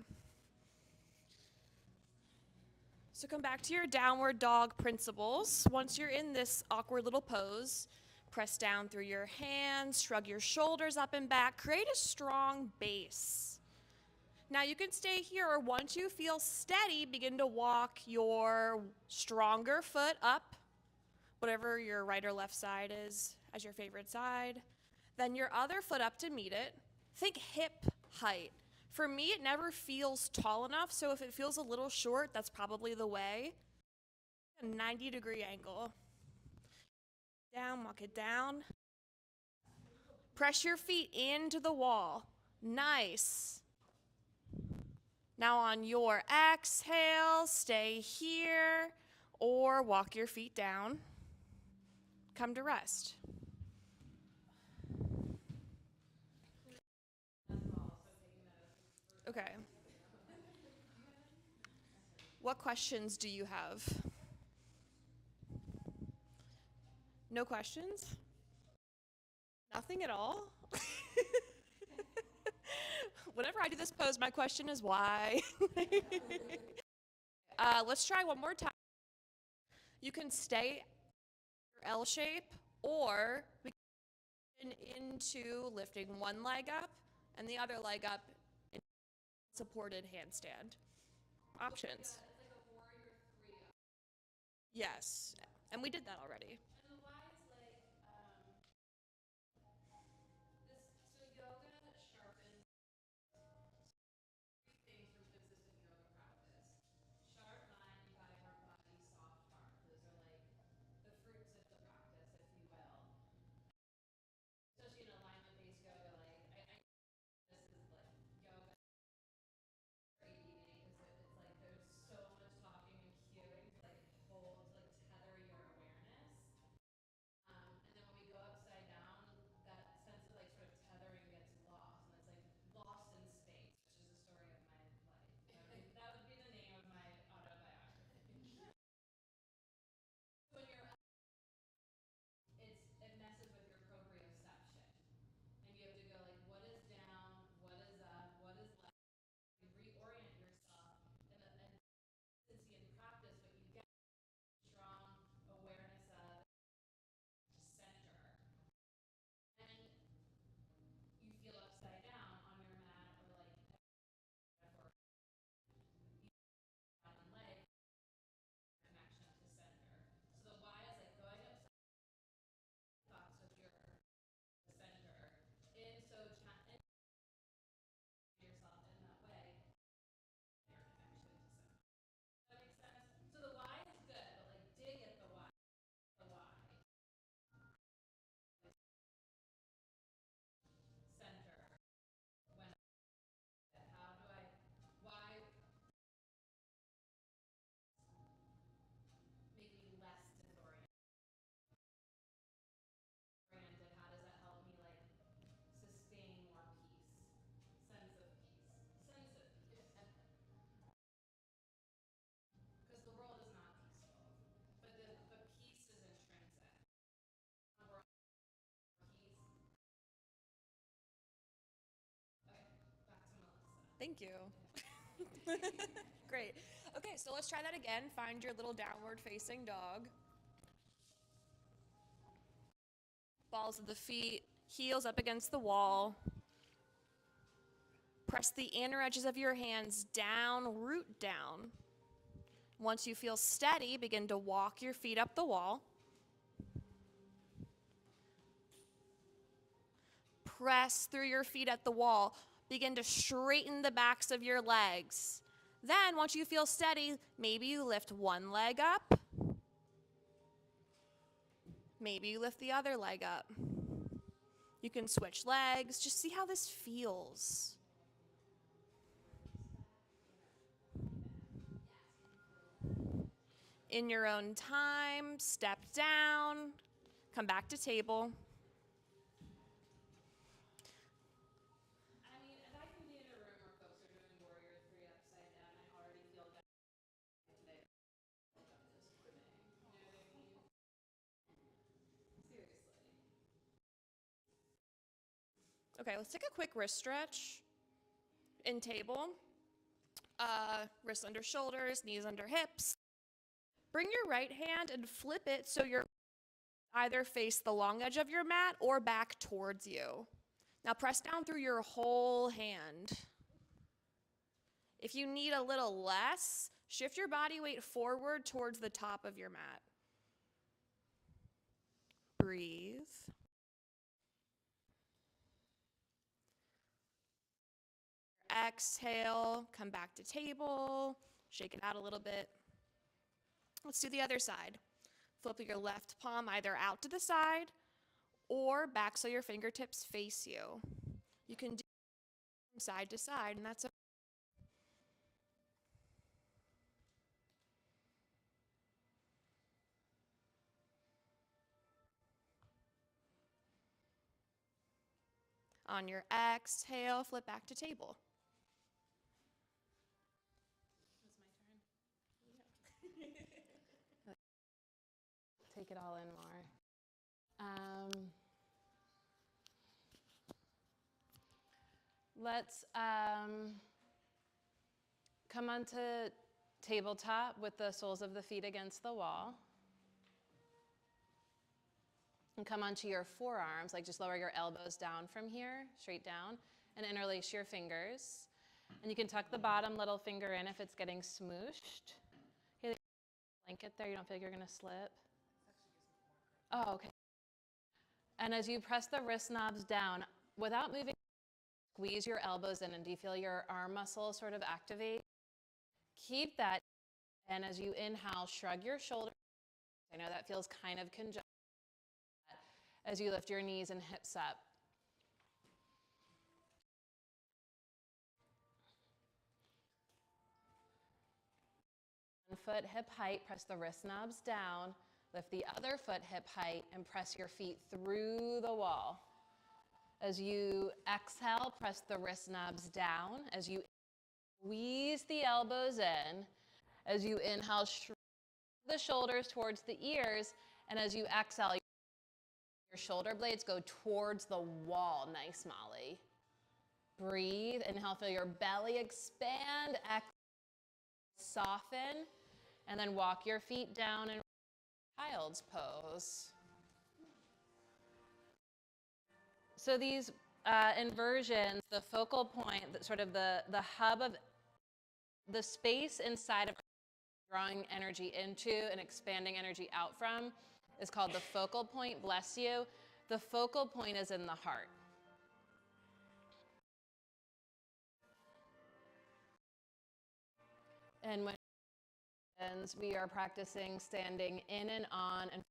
So come back to your downward dog principles. Once you're in this awkward little pose, press down through your hands, shrug your shoulders up and back, create a strong base. Now you can stay here, or once you feel steady, begin to walk your stronger foot up, whatever your right or left side is as your favorite side. Then your other foot up to meet it. Think hip height. For me, it never feels tall enough, so if it feels a little short, that's probably the way. A 90-degree angle. Down, walk it down. Press your feet into the wall. Nice. Now on your exhale, stay here or walk your feet down. Come to rest. Okay. What questions do you have? No questions? Nothing at all? Whenever I do this pose, my question is why? Let's try one more time. You can stay your L shape, or we can into lifting one leg up and the other leg up in supported handstand. Options. Yes, and we did that already. Thank you. Great. Okay, so let's try that again. Find your little downward facing dog. Balls of the feet, heels up against the wall. Press the inner edges of your hands down, root down. Once you feel steady, begin to walk your feet up the wall. Press through your feet at the wall. Begin to straighten the backs of your legs. Then, once you feel steady, maybe you lift one leg up. Maybe you lift the other leg up. You can switch legs. Just see how this feels. In your own time, step down, come back to table. I mean, if I can be in a room where folks are doing Warrior 3 upside down, I already feel good today. You know what I mean? Seriously. Okay, let's take a quick wrist stretch in table. Wrists under shoulders, knees under hips. Bring your right hand and flip it so you're either face the long edge of your mat or back towards you. Now press down through your whole hand. If you need a little less, shift your body weight forward towards the top of your mat. Breathe. Exhale, come back to table, shake it out a little bit. Let's do the other side. Flip your left palm either out to the side or back so your fingertips face you. You can do from side to side, and that's okay. On your exhale, flip back to table. Take it all in more. Let's come onto tabletop with the soles of the feet against the wall. And come onto your forearms, like just lower your elbows down from here, straight down, and interlace your fingers. And you can tuck the bottom little finger in if it's getting smooshed. Okay, blanket there, you don't feel like you're gonna slip? Oh, okay. And as you press the wrist knobs down, without moving, squeeze your elbows in, and do you feel your arm muscles sort of activate? Keep that, and as you inhale, shrug your shoulders. I know that feels kind of congested. As you lift your knees and hips up. One foot hip height, press the wrist knobs down, lift the other foot hip height, and press your feet through the wall. As you exhale, press the wrist knobs down. As you squeeze the elbows in. As you inhale, shrug the shoulders towards the ears, and as you exhale, your shoulder blades go towards the wall. Nice, Molly. Breathe. Inhale, feel your belly expand. Exhale, soften. And then walk your feet down in child's pose. So these inversions, the focal point, sort of the hub of the space inside of drawing energy into and expanding energy out from, is called the focal point. Bless you. The focal point is in the heart. And when we are practicing standing in and on and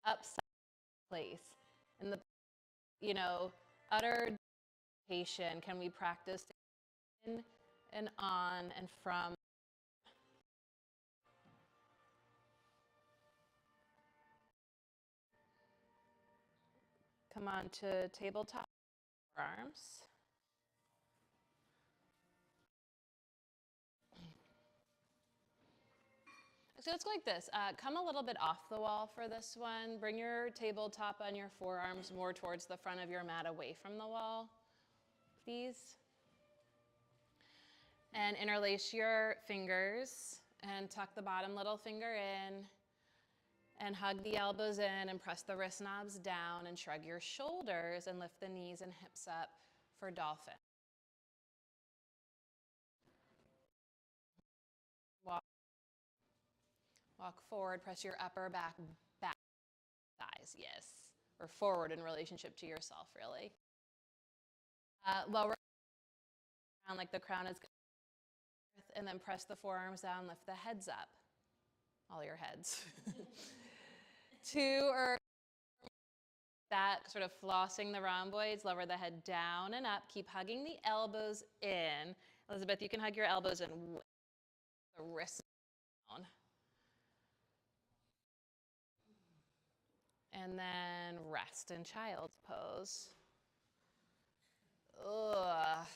upside place. In the, utter meditation, can we practice in and on and from? Come on to tabletop arms. So let's go like this. Come a little bit off the wall for this one. Bring your tabletop on your forearms more towards the front of your mat, away from the wall, please. And interlace your fingers and tuck the bottom little finger in. And hug the elbows in and press the wrist knobs down and shrug your shoulders and lift the knees and hips up for dolphin. Walk forward, press your upper back thighs, yes. Or forward in relationship to yourself, really. Lower down like the crown is good. And then press the forearms down, lift the heads up. All your heads. 2 or that, sort of flossing the rhomboids, lower the head down and up. Keep hugging the elbows in. Elizabeth, you can hug your elbows in, the wrists down. And then rest in child's pose. Ugh.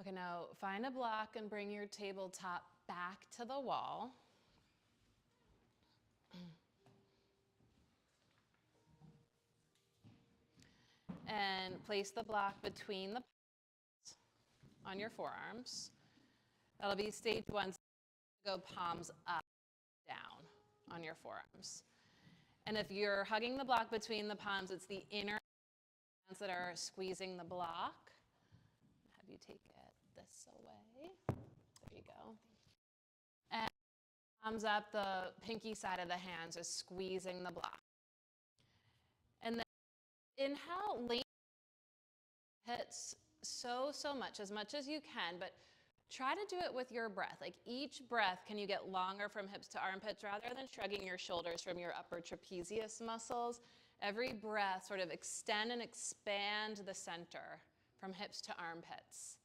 Okay, now find a block and bring your tabletop back to the wall. And place the block between the palms on your forearms. That'll be stage 1. Go palms up, down on your forearms. And if you're hugging the block between the palms, it's the inner hands that are squeezing the block. Have you take it this away? There you go. And palms up, the pinky side of the hands is squeezing the block. And then inhale, lengthen hips so much as you can, but try to do it with your breath. Like each breath, can you get longer from hips to armpits rather than shrugging your shoulders from your upper trapezius muscles? Every breath, sort of extend and expand the center from hips to armpits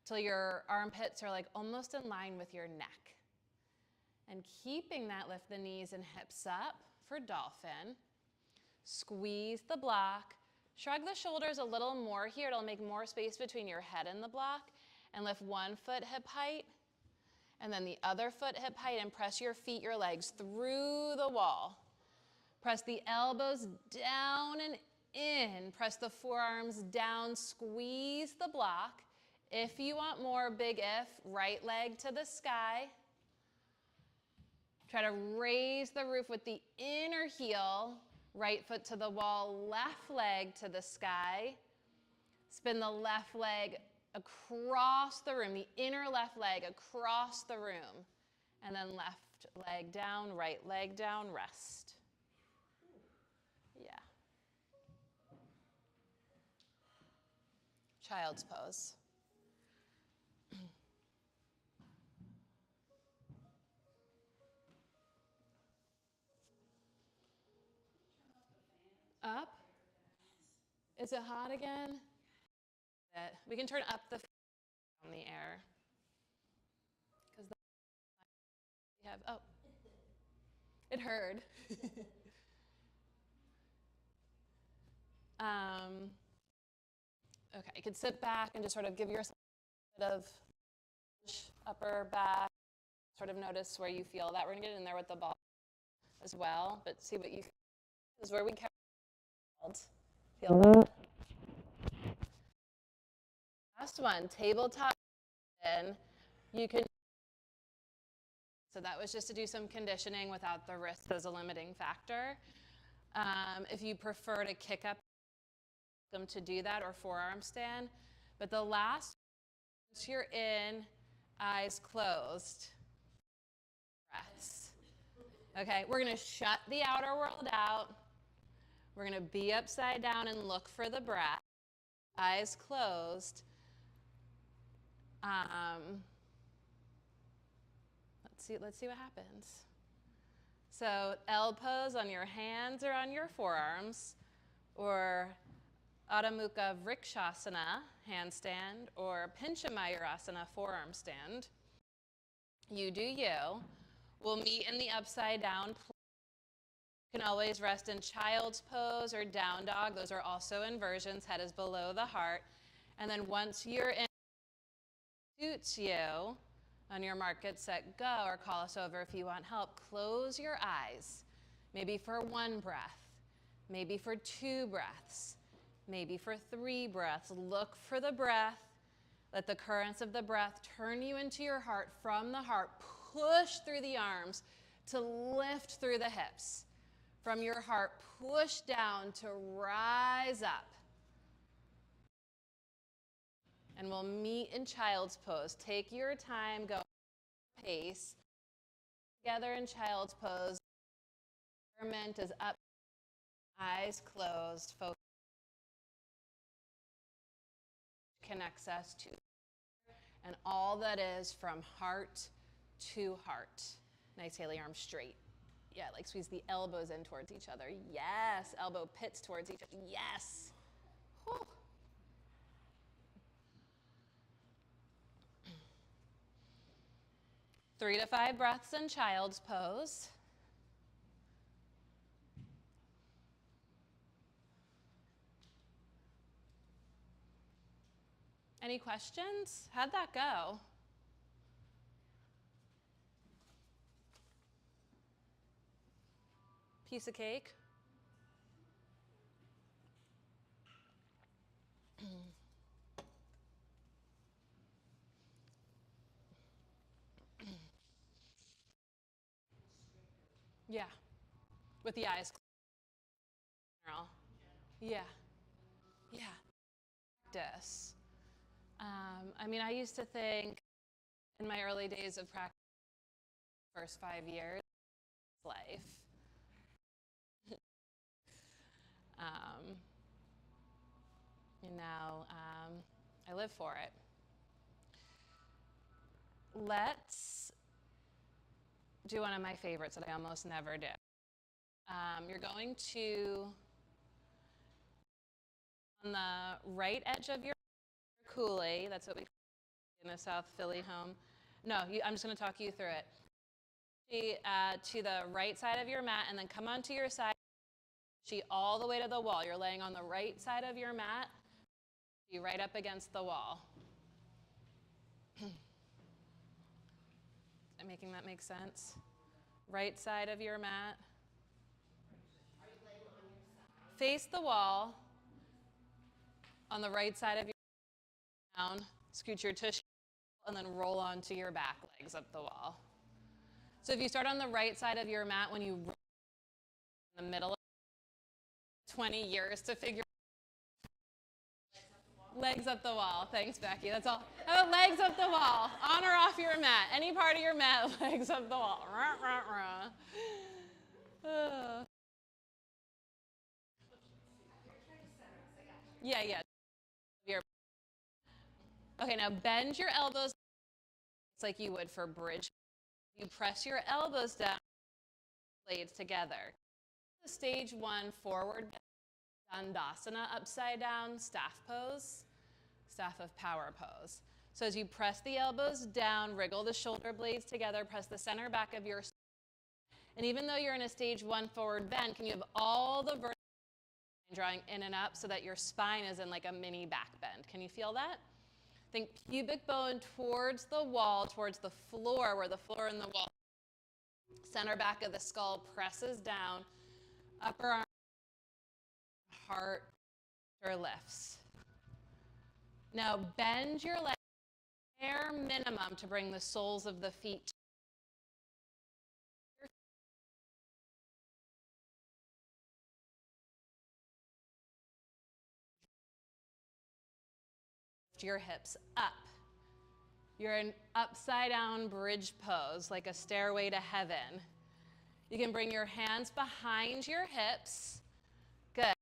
till your armpits are like almost in line with your neck. And keeping that, lift the knees and hips up for dolphin. Squeeze the block. Shrug the shoulders a little more here. It'll make more space between your head and the block. And lift one foot hip height, and then the other foot hip height, and press your feet, your legs through the wall. Press the elbows down and in. Press the forearms down, squeeze the block. If you want more, big if, right leg to the sky. Try to raise the roof with the inner heel, right foot to the wall, left leg to the sky. Spin the left leg across the room, the inner left leg across the room, and then left leg down, right leg down, rest. Yeah. Child's pose. Up. Is it hot again? We can turn up the fan in the air. Because we have, oh, it heard. Okay, you can sit back and just sort of give yourself a bit of upper back, sort of notice where you feel that. We're gonna get in there with the ball as well, but see what you feel. This is where we feel that. Last one, tabletop in. You can, so that was just to do some conditioning without the wrist as a limiting factor. If you prefer to kick up, welcome to do that, or forearm stand. But the last, once you're in, eyes closed, breaths. Okay, we're gonna shut the outer world out. We're gonna be upside down and look for the breath. Eyes closed. Let's see what happens. So L pose on your hands or on your forearms, or Adho Mukha Vrikshasana, handstand, or Pincha Mayurasana, forearm stand. You do you. We'll meet in the upside down. You can always rest in child's pose or down dog. Those are also inversions. Head is below the heart. And then once you're in, suits you, on your mark, get set, go, or call us over if you want help. Close your eyes, maybe for 1 breath, maybe for 2 breaths, maybe for 3 breaths. Look for the breath. Let the currents of the breath turn you into your heart. From the heart, push through the arms to lift through the hips. From your heart, push down to rise up. And we'll meet in child's pose. Take your time, go pace. Together in child's pose. Experiment is up, eyes closed, focus connects us to, and all that is from heart to heart. Nice, Haley, arms straight. Yeah, like squeeze the elbows in towards each other. Yes, elbow pits towards each other. Yes. Whew. Three to 5 breaths in child's pose. Any questions? How'd that go? Piece of cake? Yeah, with the eyes closed. Yeah, yeah. Practice. I mean, I used to think in my early days of practice, first 5 years, life. Now I live for it. Let's do one of my favorites that I almost never do. You're going to, on the right edge of your coulee, that's what we call in a South Philly home. No, I'm just going to talk you through it. To the right side of your mat, and then come onto your side, all the way to the wall. You're laying on the right side of your mat, right up against the wall. Am I making that make sense? Right side of your mat. Are you laying on your side? Face the wall. On the right side of your down, scoot your tush, and then roll onto your back legs up the wall. So if you start on the right side of your mat, when you roll in the middle of 20 years to figure legs up the wall. Thanks, Becky. That's all. How about legs up the wall? On or off your mat? Any part of your mat, legs up the wall. Rah, rah, rah. Yeah. Okay, now bend your elbows like you would for bridge. You press your elbows down, blades together. Stage 1 forward Dandasana, upside down staff pose, staff of power pose. So as you press the elbows down, wriggle the shoulder blades together, press the center back of your spine. And even though you're in a stage 1 forward bend, can you have all the vertebrae drawing in and up so that your spine is in like a mini back bend? Can you feel that? Think pubic bone towards the wall, towards the floor, where the floor and the wall. Center back of the skull presses down, upper arm, heart, or lifts. Now bend your legs bare minimum to bring the soles of the feet to your hips up. You're in upside down bridge pose, like a stairway to heaven. You can bring your hands behind your hips. Good.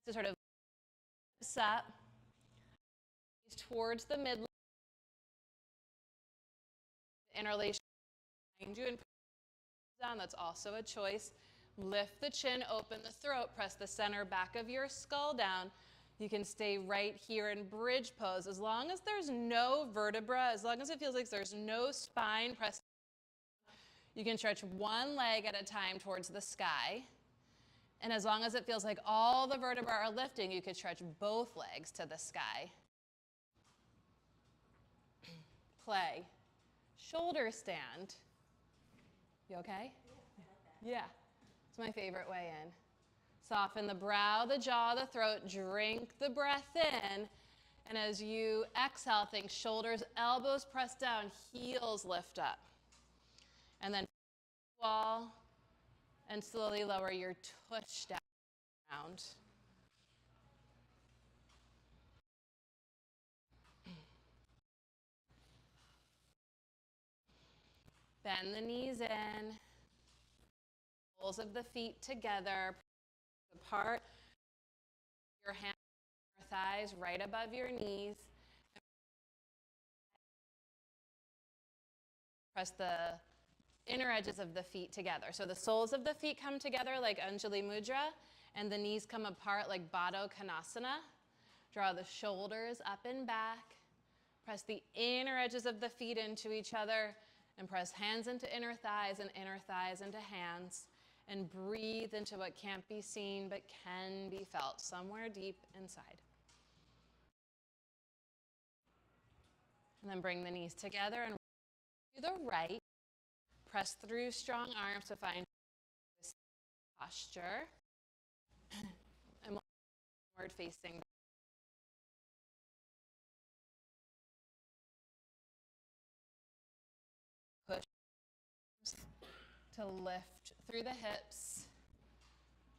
So sort of hips up towards the midline. Interlace behind you and down. That's also a choice. Lift the chin, open the throat, press the center back of your skull down. You can stay right here in bridge pose. As long as there's no vertebra, as long as it feels like there's no spine pressed, you can stretch one leg at a time towards the sky. And as long as it feels like all the vertebrae are lifting, you could stretch both legs to the sky. Play. Shoulder stand. You okay? Yeah. It's my favorite way in. Soften the brow, the jaw, the throat. Drink the breath in. And as you exhale, think shoulders, elbows press down, heels lift up. And then wall, and slowly lower your tush down. Bend the knees in. soles of the feet together, apart, your hands on your thighs right above your knees. Press the inner edges of the feet together. So the soles of the feet come together like Anjali Mudra, and the knees come apart like Baddha Konasana. Draw the shoulders up and back. Press the inner edges of the feet into each other, and press hands into inner thighs and inner thighs into hands. And breathe into what can't be seen but can be felt somewhere deep inside. And then bring the knees together and to the right. Press through strong arms to find this posture. And forward facing. Push to lift through the hips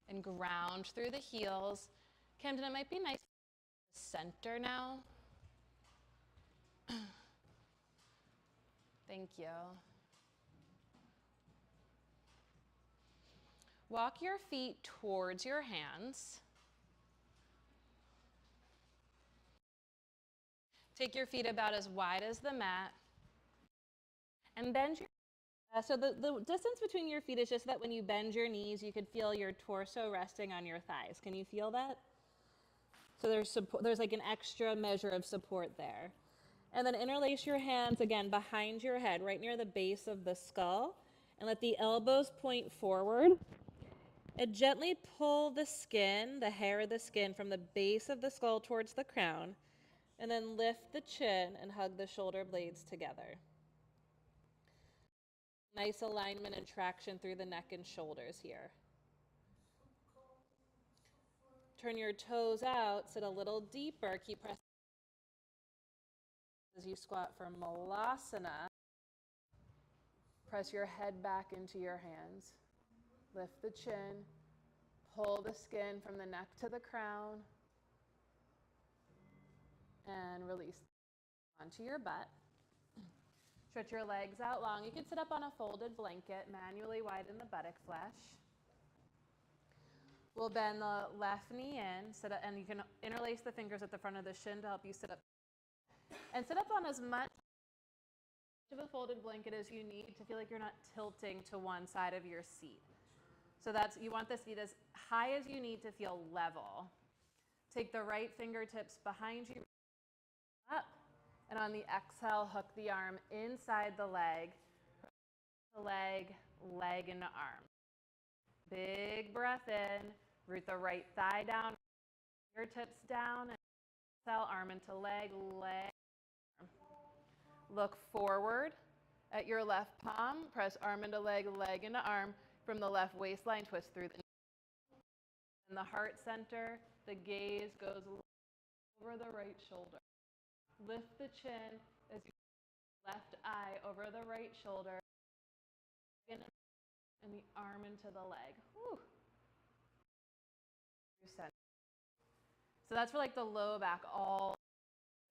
and ground through the heels. Camden, it might be nice to center now. Thank you. Walk your feet towards your hands. Take your feet about as wide as the mat. And bend your so the distance between your feet is just that when you bend your knees, you could feel your torso resting on your thighs. Can you feel that? So there's like an extra measure of support there. And then interlace your hands again behind your head, right near the base of the skull, and let the elbows point forward. And gently pull the skin, the hair of the skin, from the base of the skull towards the crown, and then lift the chin and hug the shoulder blades together. Nice alignment and traction through the neck and shoulders here. Turn your toes out, sit a little deeper, keep pressing as you squat for Malasana. Press your head back into your hands. Lift the chin, pull the skin from the neck to the crown, and release onto your butt. Stretch your legs out long. You can sit up on a folded blanket, manually widen the buttock flesh. We'll bend the left knee in, and you can interlace the fingers at the front of the shin to help you sit up. And sit up on as much of a folded blanket as you need to feel like you're not tilting to one side of your seat. So you want the seat as high as you need to feel level. Take the right fingertips behind you, up, and on the exhale, hook the arm inside the leg, leg into arm. Big breath in, root the right thigh down, fingertips down, and exhale, arm into leg, arm. Look forward at your left palm, press arm into leg into arm. From the left waistline, twist through the knee. In the heart center, the gaze goes over the right shoulder. Lift the chin as you left eye over the right shoulder. And the arm into the leg. Whew. So that's for like the low back, all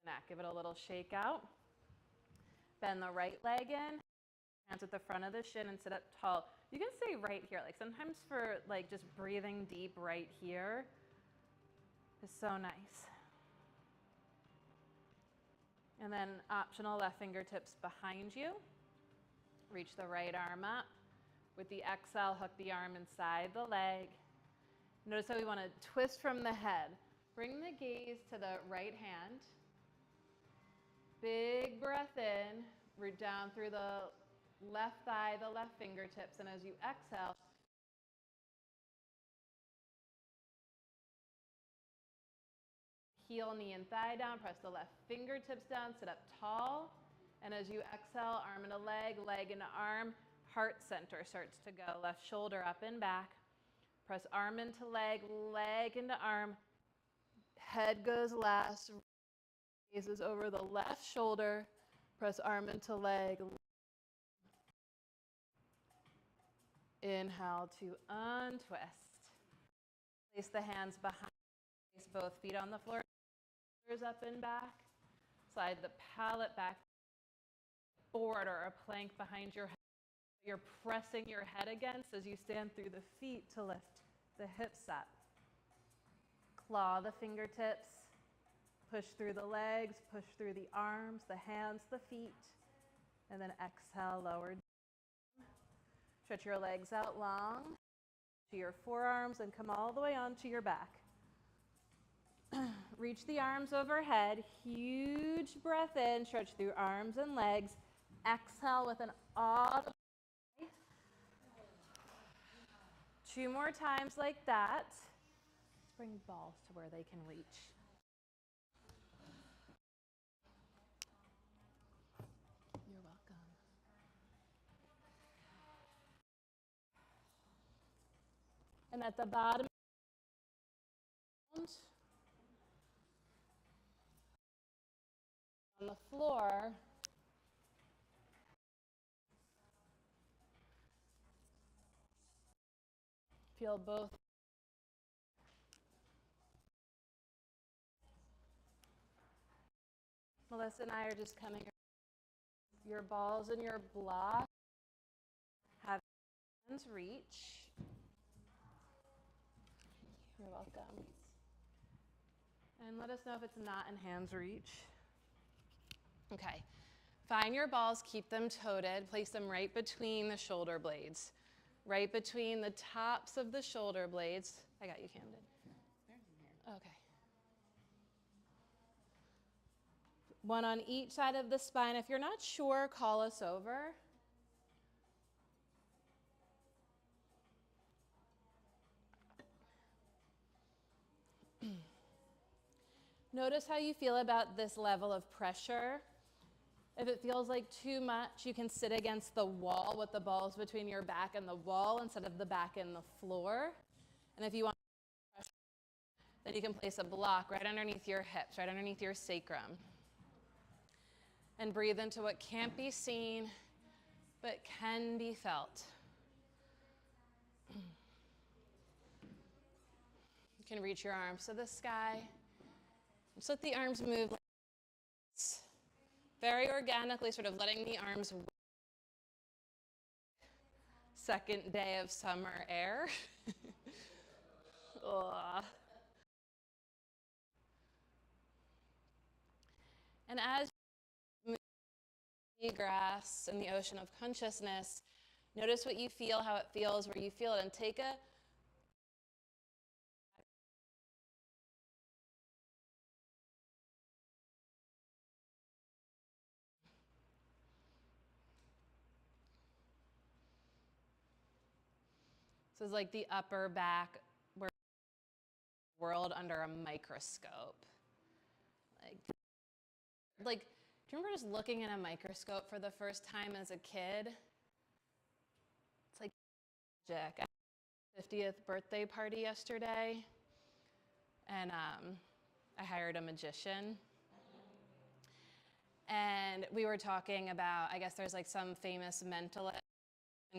the neck. Give it a little shake out. Bend the right leg in. Hands at the front of the shin and sit up tall. You can stay right here. Like sometimes for like just breathing deep right here is so nice. And then optional left fingertips behind you. Reach the right arm up. With the exhale, hook the arm inside the leg. Notice how we want to twist from the head. Bring the gaze to the right hand. Big breath in. Root down through the left thigh, the left fingertips, and as you exhale, heel, knee, and thigh down. Press the left fingertips down, sit up tall. And as you exhale, arm into leg into arm, heart center starts to go. Left shoulder up and back. Press arm into leg into arm. Head goes last. Gaze is over the left shoulder. Press arm into leg. Inhale to untwist. Place the hands behind. Place both feet on the floor. Shoulders up and back. Slide the palate back. Board or a plank behind your head. You're pressing your head against as you stand through the feet to lift the hips up. Claw the fingertips, push through the legs, push through the arms, the hands, the feet, and then exhale, lower down. Stretch your legs out long to your forearms and come all the way onto your back. Reach the arms overhead, huge breath in, stretch through arms and legs. Exhale with an audible. 2 more times like that. Let's bring balls to where they can reach. You're welcome. And at the bottom, on the floor, feel both. Melissa and I are just coming. Your balls and your block. Have hands reach. You're welcome. And let us know if it's not in hands reach. Okay. Find your balls, keep them toted, place them right between the shoulder blades. Right between the tops of the shoulder blades. I got you, Camden. Okay. One on each side of the spine. If you're not sure, call us over. Notice how you feel about this level of pressure. If it feels like too much, you can sit against the wall with the balls between your back and the wall instead of the back and the floor. And if you want pressure, then you can place a block right underneath your hips, right underneath your sacrum. And breathe into what can't be seen, but can be felt. You can reach your arms to the sky. Just let the arms move like this. Very organically, sort of letting the arms wake. Second day of summer air. And as you move through the grass and the ocean of consciousness, notice what you feel, how it feels, where you feel it, and take a This is like the upper back world under a microscope. Like, do you remember just looking at a microscope for the first time as a kid? It's like magic. I had my 50th birthday party yesterday, and I hired a magician. And we were talking about, I guess there's like some famous mentalist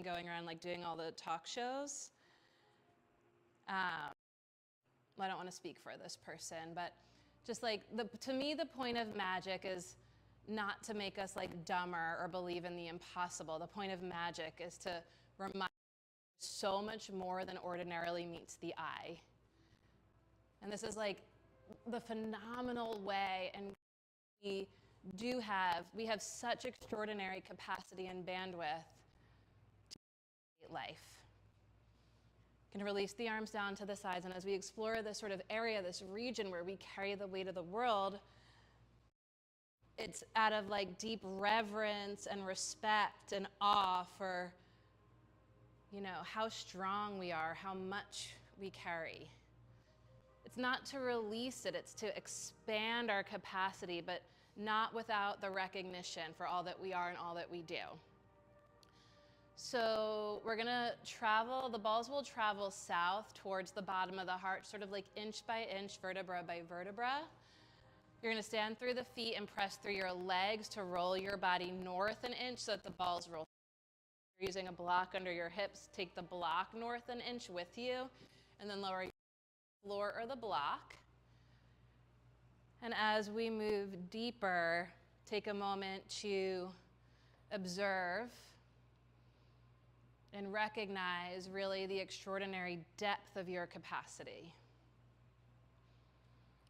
going around like doing all the talk shows. I don't want to speak for this person, but just like, to me, the point of magic is not to make us like dumber or believe in the impossible. The point of magic is to remind us so much more than ordinarily meets the eye. And this is like the phenomenal way, and we have such extraordinary capacity and bandwidth to create life. You can release the arms down to the sides, and as we explore this sort of area, this region where we carry the weight of the world, it's out of like deep reverence and respect and awe for, you know, how strong we are, how much we carry. It's not to release it, it's to expand our capacity, but not without the recognition for all that we are and all that we do. So we're gonna travel, the balls will travel south towards the bottom of the heart, sort of like inch by inch, vertebra by vertebra. You're gonna stand through the feet and press through your legs to roll your body north an inch so that the balls roll. You're using a block under your hips, take the block north an inch with you, and then lower your floor or the block. And as we move deeper, take a moment to observe and recognize really the extraordinary depth of your capacity.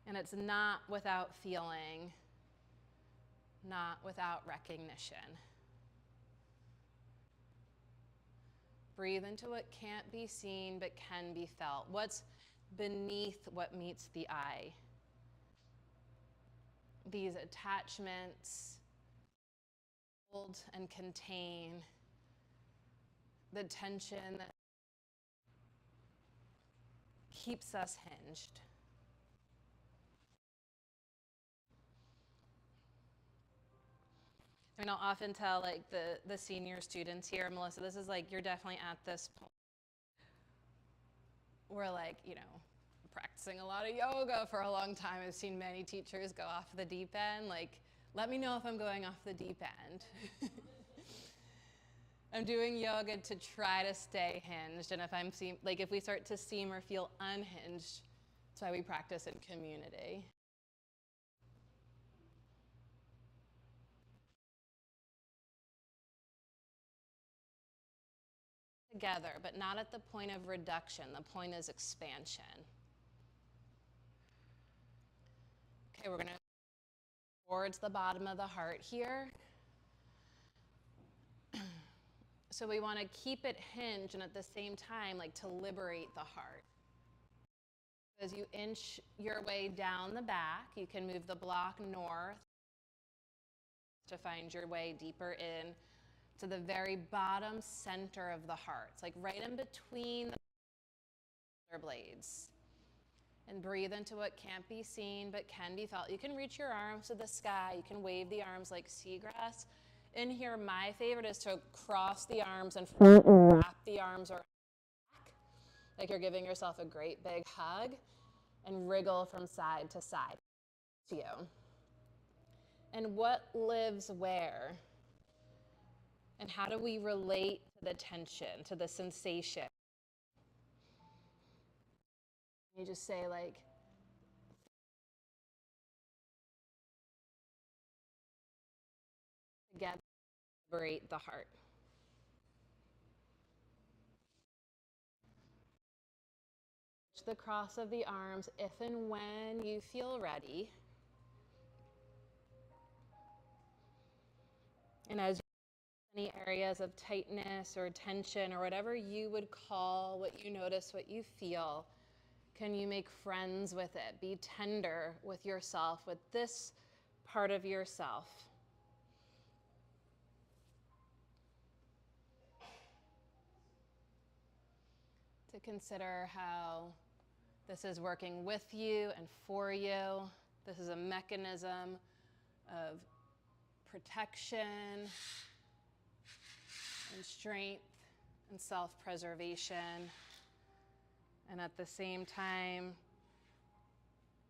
And it's not without feeling, not without recognition. Breathe into what can't be seen but can be felt. What's beneath what meets the eye? These attachments hold and contain the tension that keeps us hinged. I mean, I'll often tell like the senior students here, Melissa, this is like, you're definitely at this point. We're like, you know, practicing a lot of yoga for a long time. I've seen many teachers go off the deep end. Like, let me know if I'm going off the deep end. I'm doing yoga to try to stay hinged. And if we start to seem or feel unhinged, that's why we practice in community. Together, but not at the point of reduction. The point is expansion. Okay, we're going to towards the bottom of the heart here. So we want to keep it hinged and at the same time, like to liberate the heart. As you inch your way down the back, you can move the block north to find your way deeper in to the very bottom center of the heart. It's like right in between the shoulder blades. And breathe into what can't be seen but can be felt. You can reach your arms to the sky. You can wave the arms like seagrass. In here, my favorite is to cross the arms and wrap the arms around the back, like you're giving yourself a great big hug, and wriggle from side to side to you. And what lives where? And how do we relate to the tension, to the sensation? You just say like, together, liberate the heart. The cross of the arms if and when you feel ready. And as any areas of tightness or tension or whatever you would call what you notice, what you feel, can you make friends with it? Be tender with yourself, with this part of yourself. To consider how this is working with you and for you. This is a mechanism of protection and strength and self-preservation. And at the same time,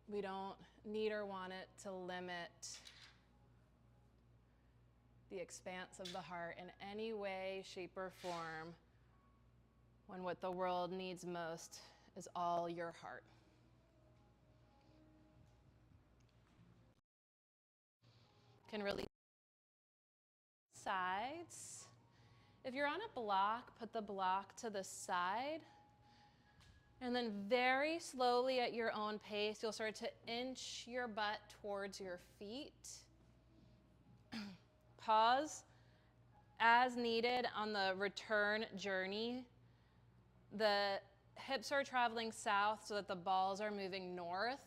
we don't need or want it to limit the expanse of the heart in any way, shape, or form when what the world needs most is all your heart. Can really sides. If you're on a block, put the block to the side. And then very slowly at your own pace, you'll start to inch your butt towards your feet. Pause as needed on the return journey. The hips are traveling south so that the balls are moving north.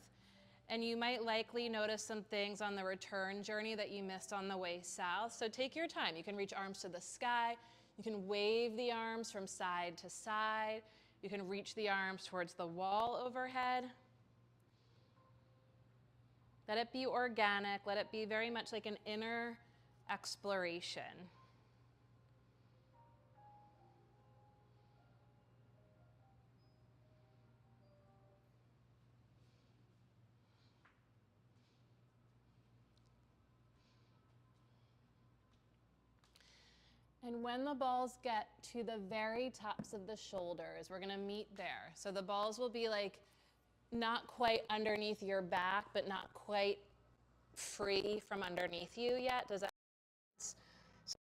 And you might likely notice some things on the return journey that you missed on the way south. So take your time. You can reach arms to the sky. You can wave the arms from side to side. You can reach the arms towards the wall overhead. Let it be organic. Let it be very much like an inner exploration. And when the balls get to the very tops of the shoulders, we're gonna meet there. So the balls will be like not quite underneath your back, but not quite free from underneath you yet. Does that make sense? So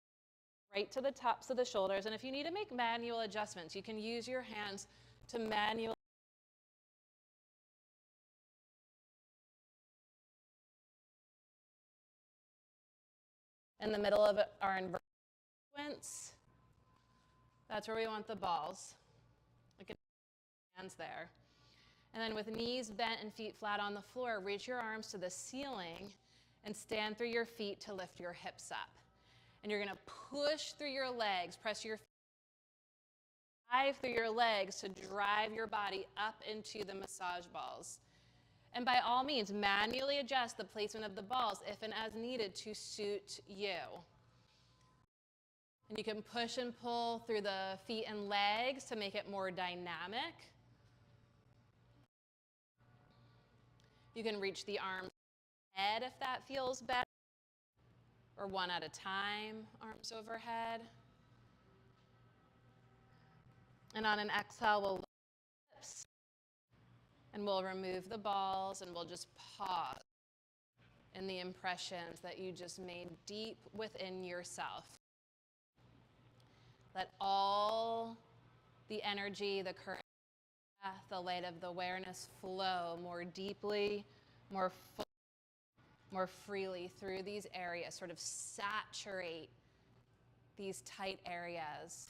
right to the tops of the shoulders. And if you need to make manual adjustments, you can use your hands to manually in the middle of our inverted sequence. That's where we want the balls. Look at the hands there. And then with knees bent and feet flat on the floor, reach your arms to the ceiling and stand through your feet to lift your hips up. And you're going to push through your legs, press your feet, drive through your legs to drive your body up into the massage balls. And by all means, manually adjust the placement of the balls if and as needed to suit you. And you can push and pull through the feet and legs to make it more dynamic. You can reach the arms head if that feels better, or one at a time, arms overhead. And on an exhale, we'll lift the hips, and we'll remove the balls, and we'll just pause in the impressions that you just made deep within yourself. Let all the energy, the current breath, the light of the awareness flow more deeply, more fully, more freely through these areas, sort of saturate these tight areas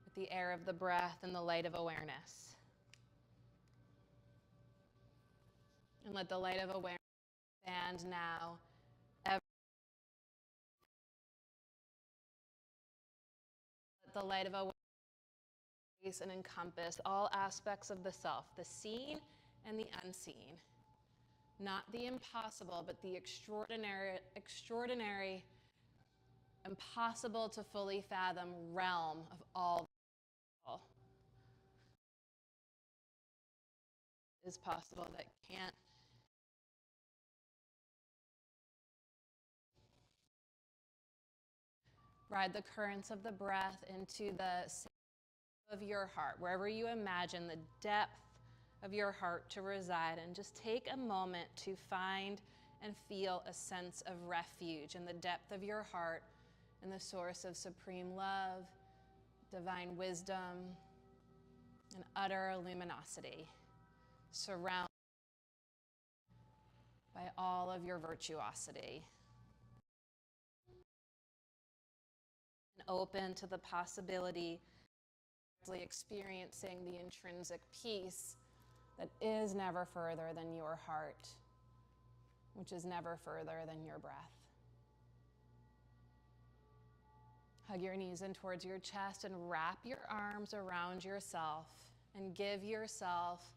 with the air of the breath and the light of awareness. And let the light of awareness expand now. Let the light of awareness and encompass all aspects of the self, the seen and the unseen. Not the impossible, but the extraordinary, impossible to fully fathom realm of all is possible that can't. Ride the currents of the breath into the center of your heart, wherever you imagine the depth of your heart to reside, and just take a moment to find and feel a sense of refuge in the depth of your heart, in the source of supreme love, divine wisdom, and utter luminosity, surrounded by all of your virtuosity. And open to the possibility of experiencing the intrinsic peace that is never further than your heart, which is never further than your breath. Hug your knees in towards your chest and wrap your arms around yourself and give yourself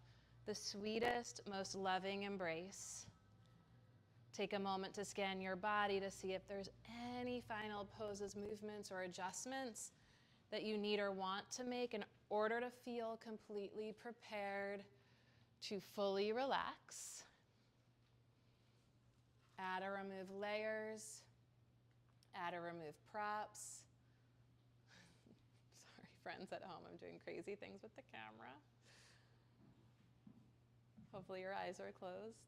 the sweetest, most loving embrace. Take a moment to scan your body to see if there's any final poses, movements, or adjustments that you need or want to make in order to feel completely prepared to fully relax. Add or remove layers. Add or remove props. Sorry, friends at home, I'm doing crazy things with the camera. Hopefully your eyes are closed.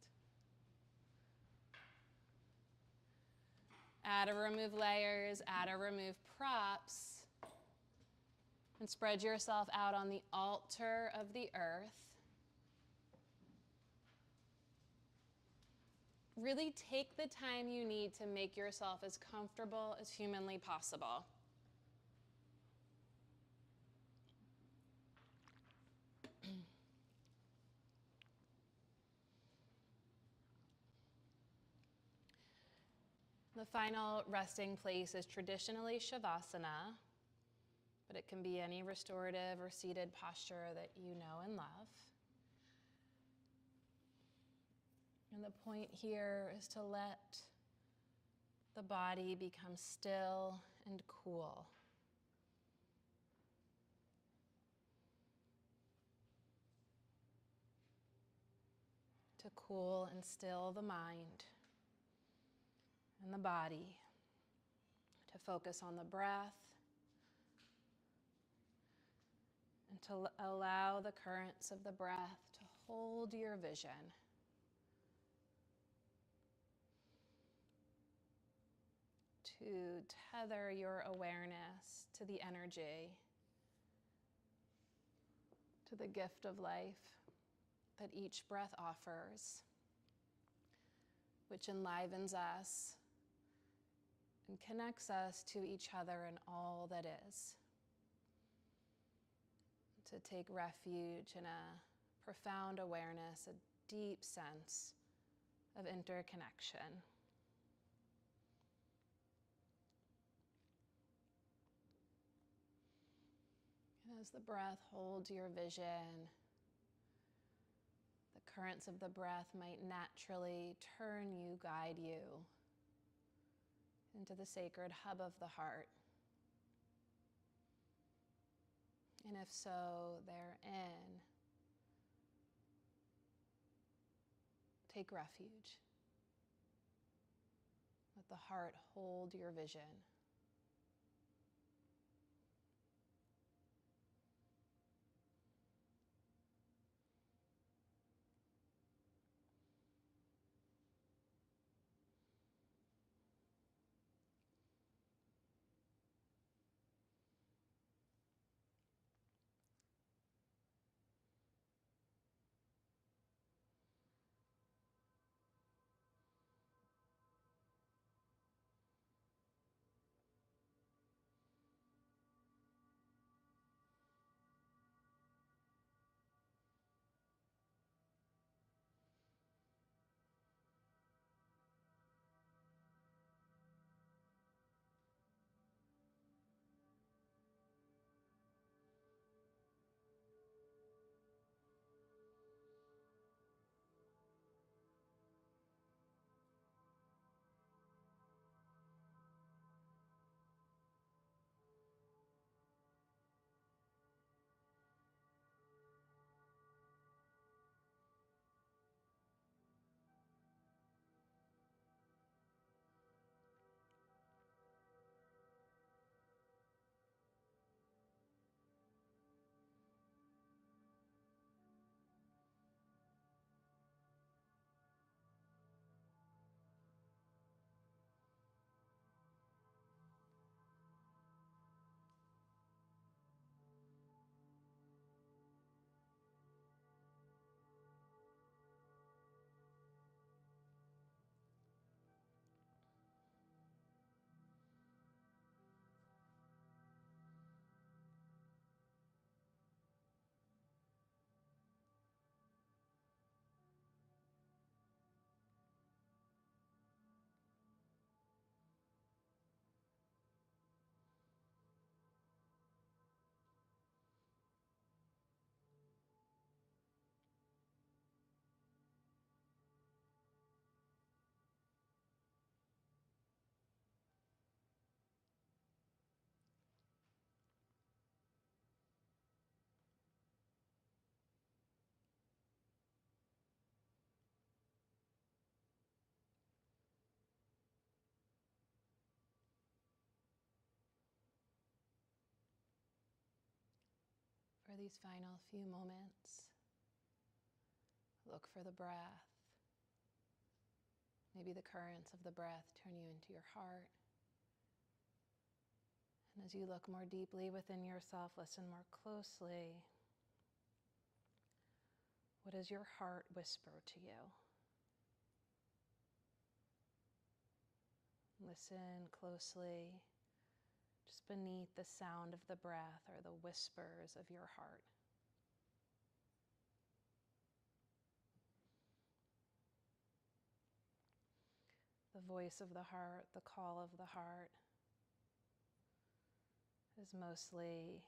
Add or remove layers, add or remove props, and spread yourself out on the altar of the earth. Really take the time you need to make yourself as comfortable as humanly possible. The final resting place is traditionally Shavasana, but it can be any restorative or seated posture that you know and love. And the point here is to let the body become still and cool. To cool and still the mind and the body, to focus on the breath, and to allow the currents of the breath to hold your vision. to tether your awareness to the energy, to the gift of life that each breath offers, which enlivens us and connects us to each other and all that is. To take refuge in a profound awareness, a deep sense of interconnection. And as the breath holds your vision, the currents of the breath might naturally turn you, guide you into the sacred hub of the heart. And if so, therein, take refuge. Let the heart hold your vision. For these final few moments, look for the breath. Maybe the currents of the breath turn you into your heart. And as you look more deeply within yourself, listen more closely. What does your heart whisper to you? Listen closely, just beneath the sound of the breath or the whispers of your heart. The voice of the heart, the call of the heart, is mostly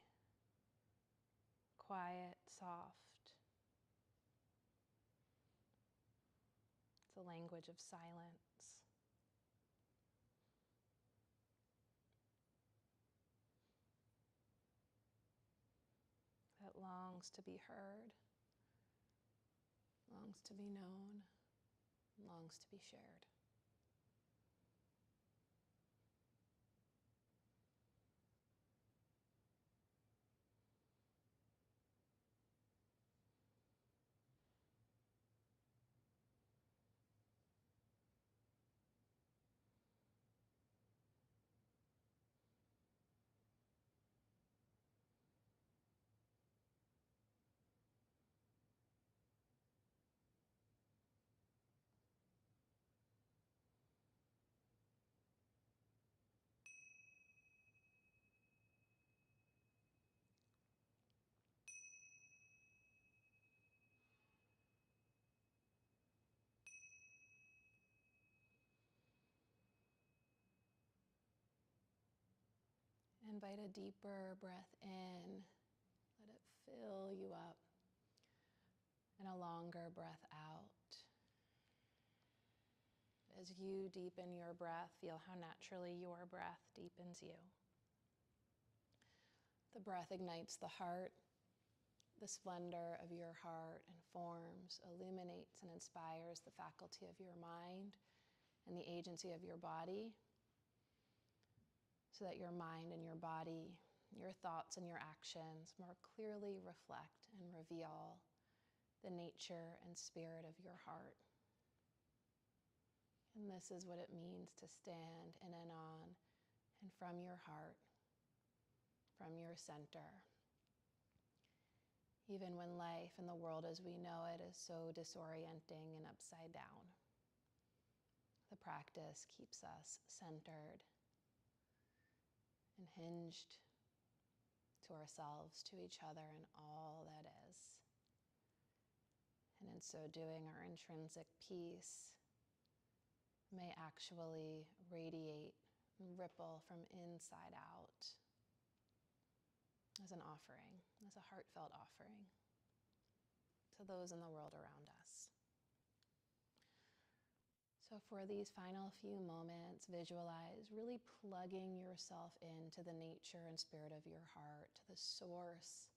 quiet, soft. It's a language of silence. That longs to be heard, longs to be known, longs to be shared. Invite a deeper breath in. Let it fill you up. And a longer breath out. As you deepen your breath, feel how naturally your breath deepens you. The breath ignites the heart. The splendor of your heart informs, illuminates, and inspires the faculty of your mind and the agency of your body, so that your mind and your body, your thoughts and your actions more clearly reflect and reveal the nature and spirit of your heart. And this is what it means to stand in and on and from your heart, from your center. Even when life and the world as we know it is so disorienting and upside down, the practice keeps us centered and hinged to ourselves, to each other, and all that is. And in so doing, our intrinsic peace may actually radiate and ripple from inside out as an offering, as a heartfelt offering to those in the world around us. So for these final few moments, visualize really plugging yourself into the nature and spirit of your heart, to the source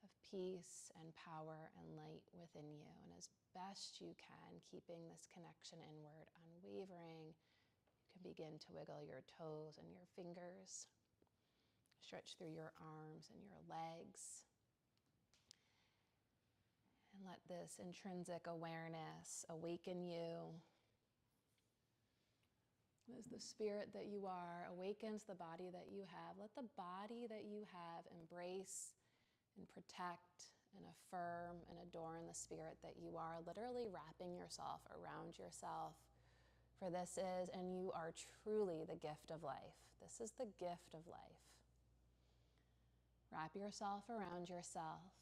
of peace and power and light within you. And as best you can, keeping this connection inward unwavering, you can begin to wiggle your toes and your fingers, stretch through your arms and your legs. And let this intrinsic awareness awaken you. As the spirit that you are awakens the body that you have, let the body that you have embrace and protect and affirm and adorn the spirit that you are, literally wrapping yourself around yourself. For this is, and you are truly the gift of life. This is the gift of life. Wrap yourself around yourself.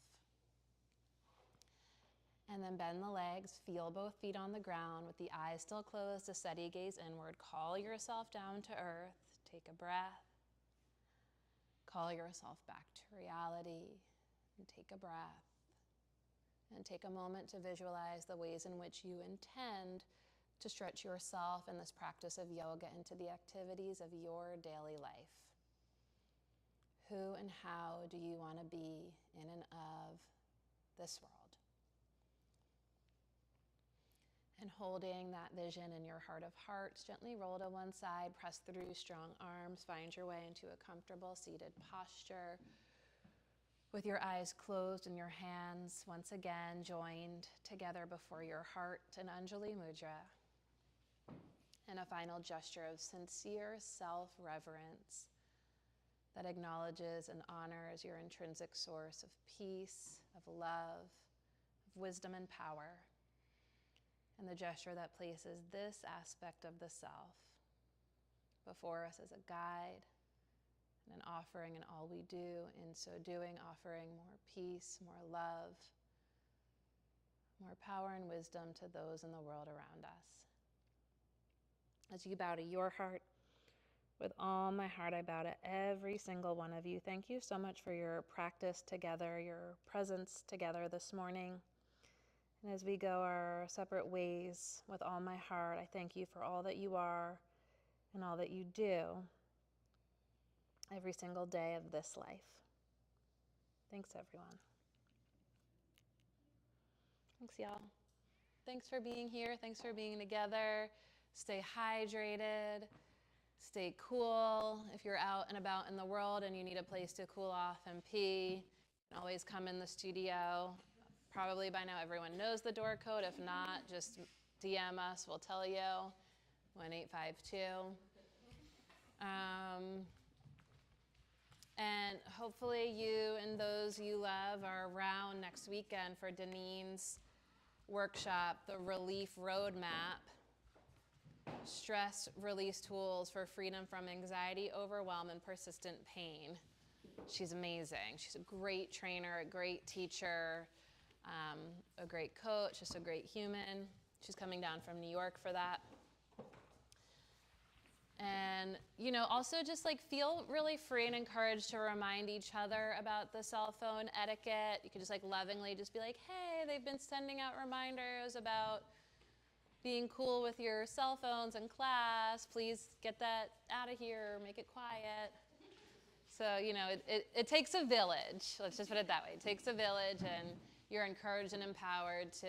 And then bend the legs, feel both feet on the ground with the eyes still closed, a steady gaze inward. Call yourself down to earth. Take a breath. Call yourself back to reality and take a breath. And take a moment to visualize the ways in which you intend to stretch yourself in this practice of yoga into the activities of your daily life. Who and how do you want to be in and of this world? And holding that vision in your heart of hearts, gently roll to one side, press through strong arms, find your way into a comfortable seated posture with your eyes closed and your hands once again joined together before your heart in Anjali Mudra. And a final gesture of sincere self-reverence that acknowledges and honors your intrinsic source of peace, of love, of wisdom and power. And the gesture that places this aspect of the self before us as a guide and an offering in all we do, in so doing, offering more peace, more love, more power and wisdom to those in the world around us. As you bow to your heart, with all my heart, I bow to every single one of you. Thank you so much for your practice together, your presence together this morning. And as we go our separate ways, with all my heart, I thank you for all that you are and all that you do every single day of this life. Thanks, everyone. Thanks, y'all. Thanks for being here. Thanks for being together. Stay hydrated. Stay cool. If you're out and about in the world and you need a place to cool off and pee, you can always come in the studio. Probably by now everyone knows the door code. If not, just DM us. We'll tell you. 1852. And hopefully you and those you love are around next weekend for Deneen's workshop, The Relief Roadmap, Stress Release Tools for Freedom from Anxiety, Overwhelm, and Persistent Pain. She's amazing. She's a great trainer, a great teacher, a great coach, just a great human. She's coming down from New York for that. And, you know, also just like feel really free and encouraged to remind each other about the cell phone etiquette. You can just like lovingly just be like, hey, they've been sending out reminders about being cool with your cell phones in class. Please get that out of here, make it quiet. So, you know, it takes a village. Let's just put it that way. It takes a village, and you're encouraged and empowered to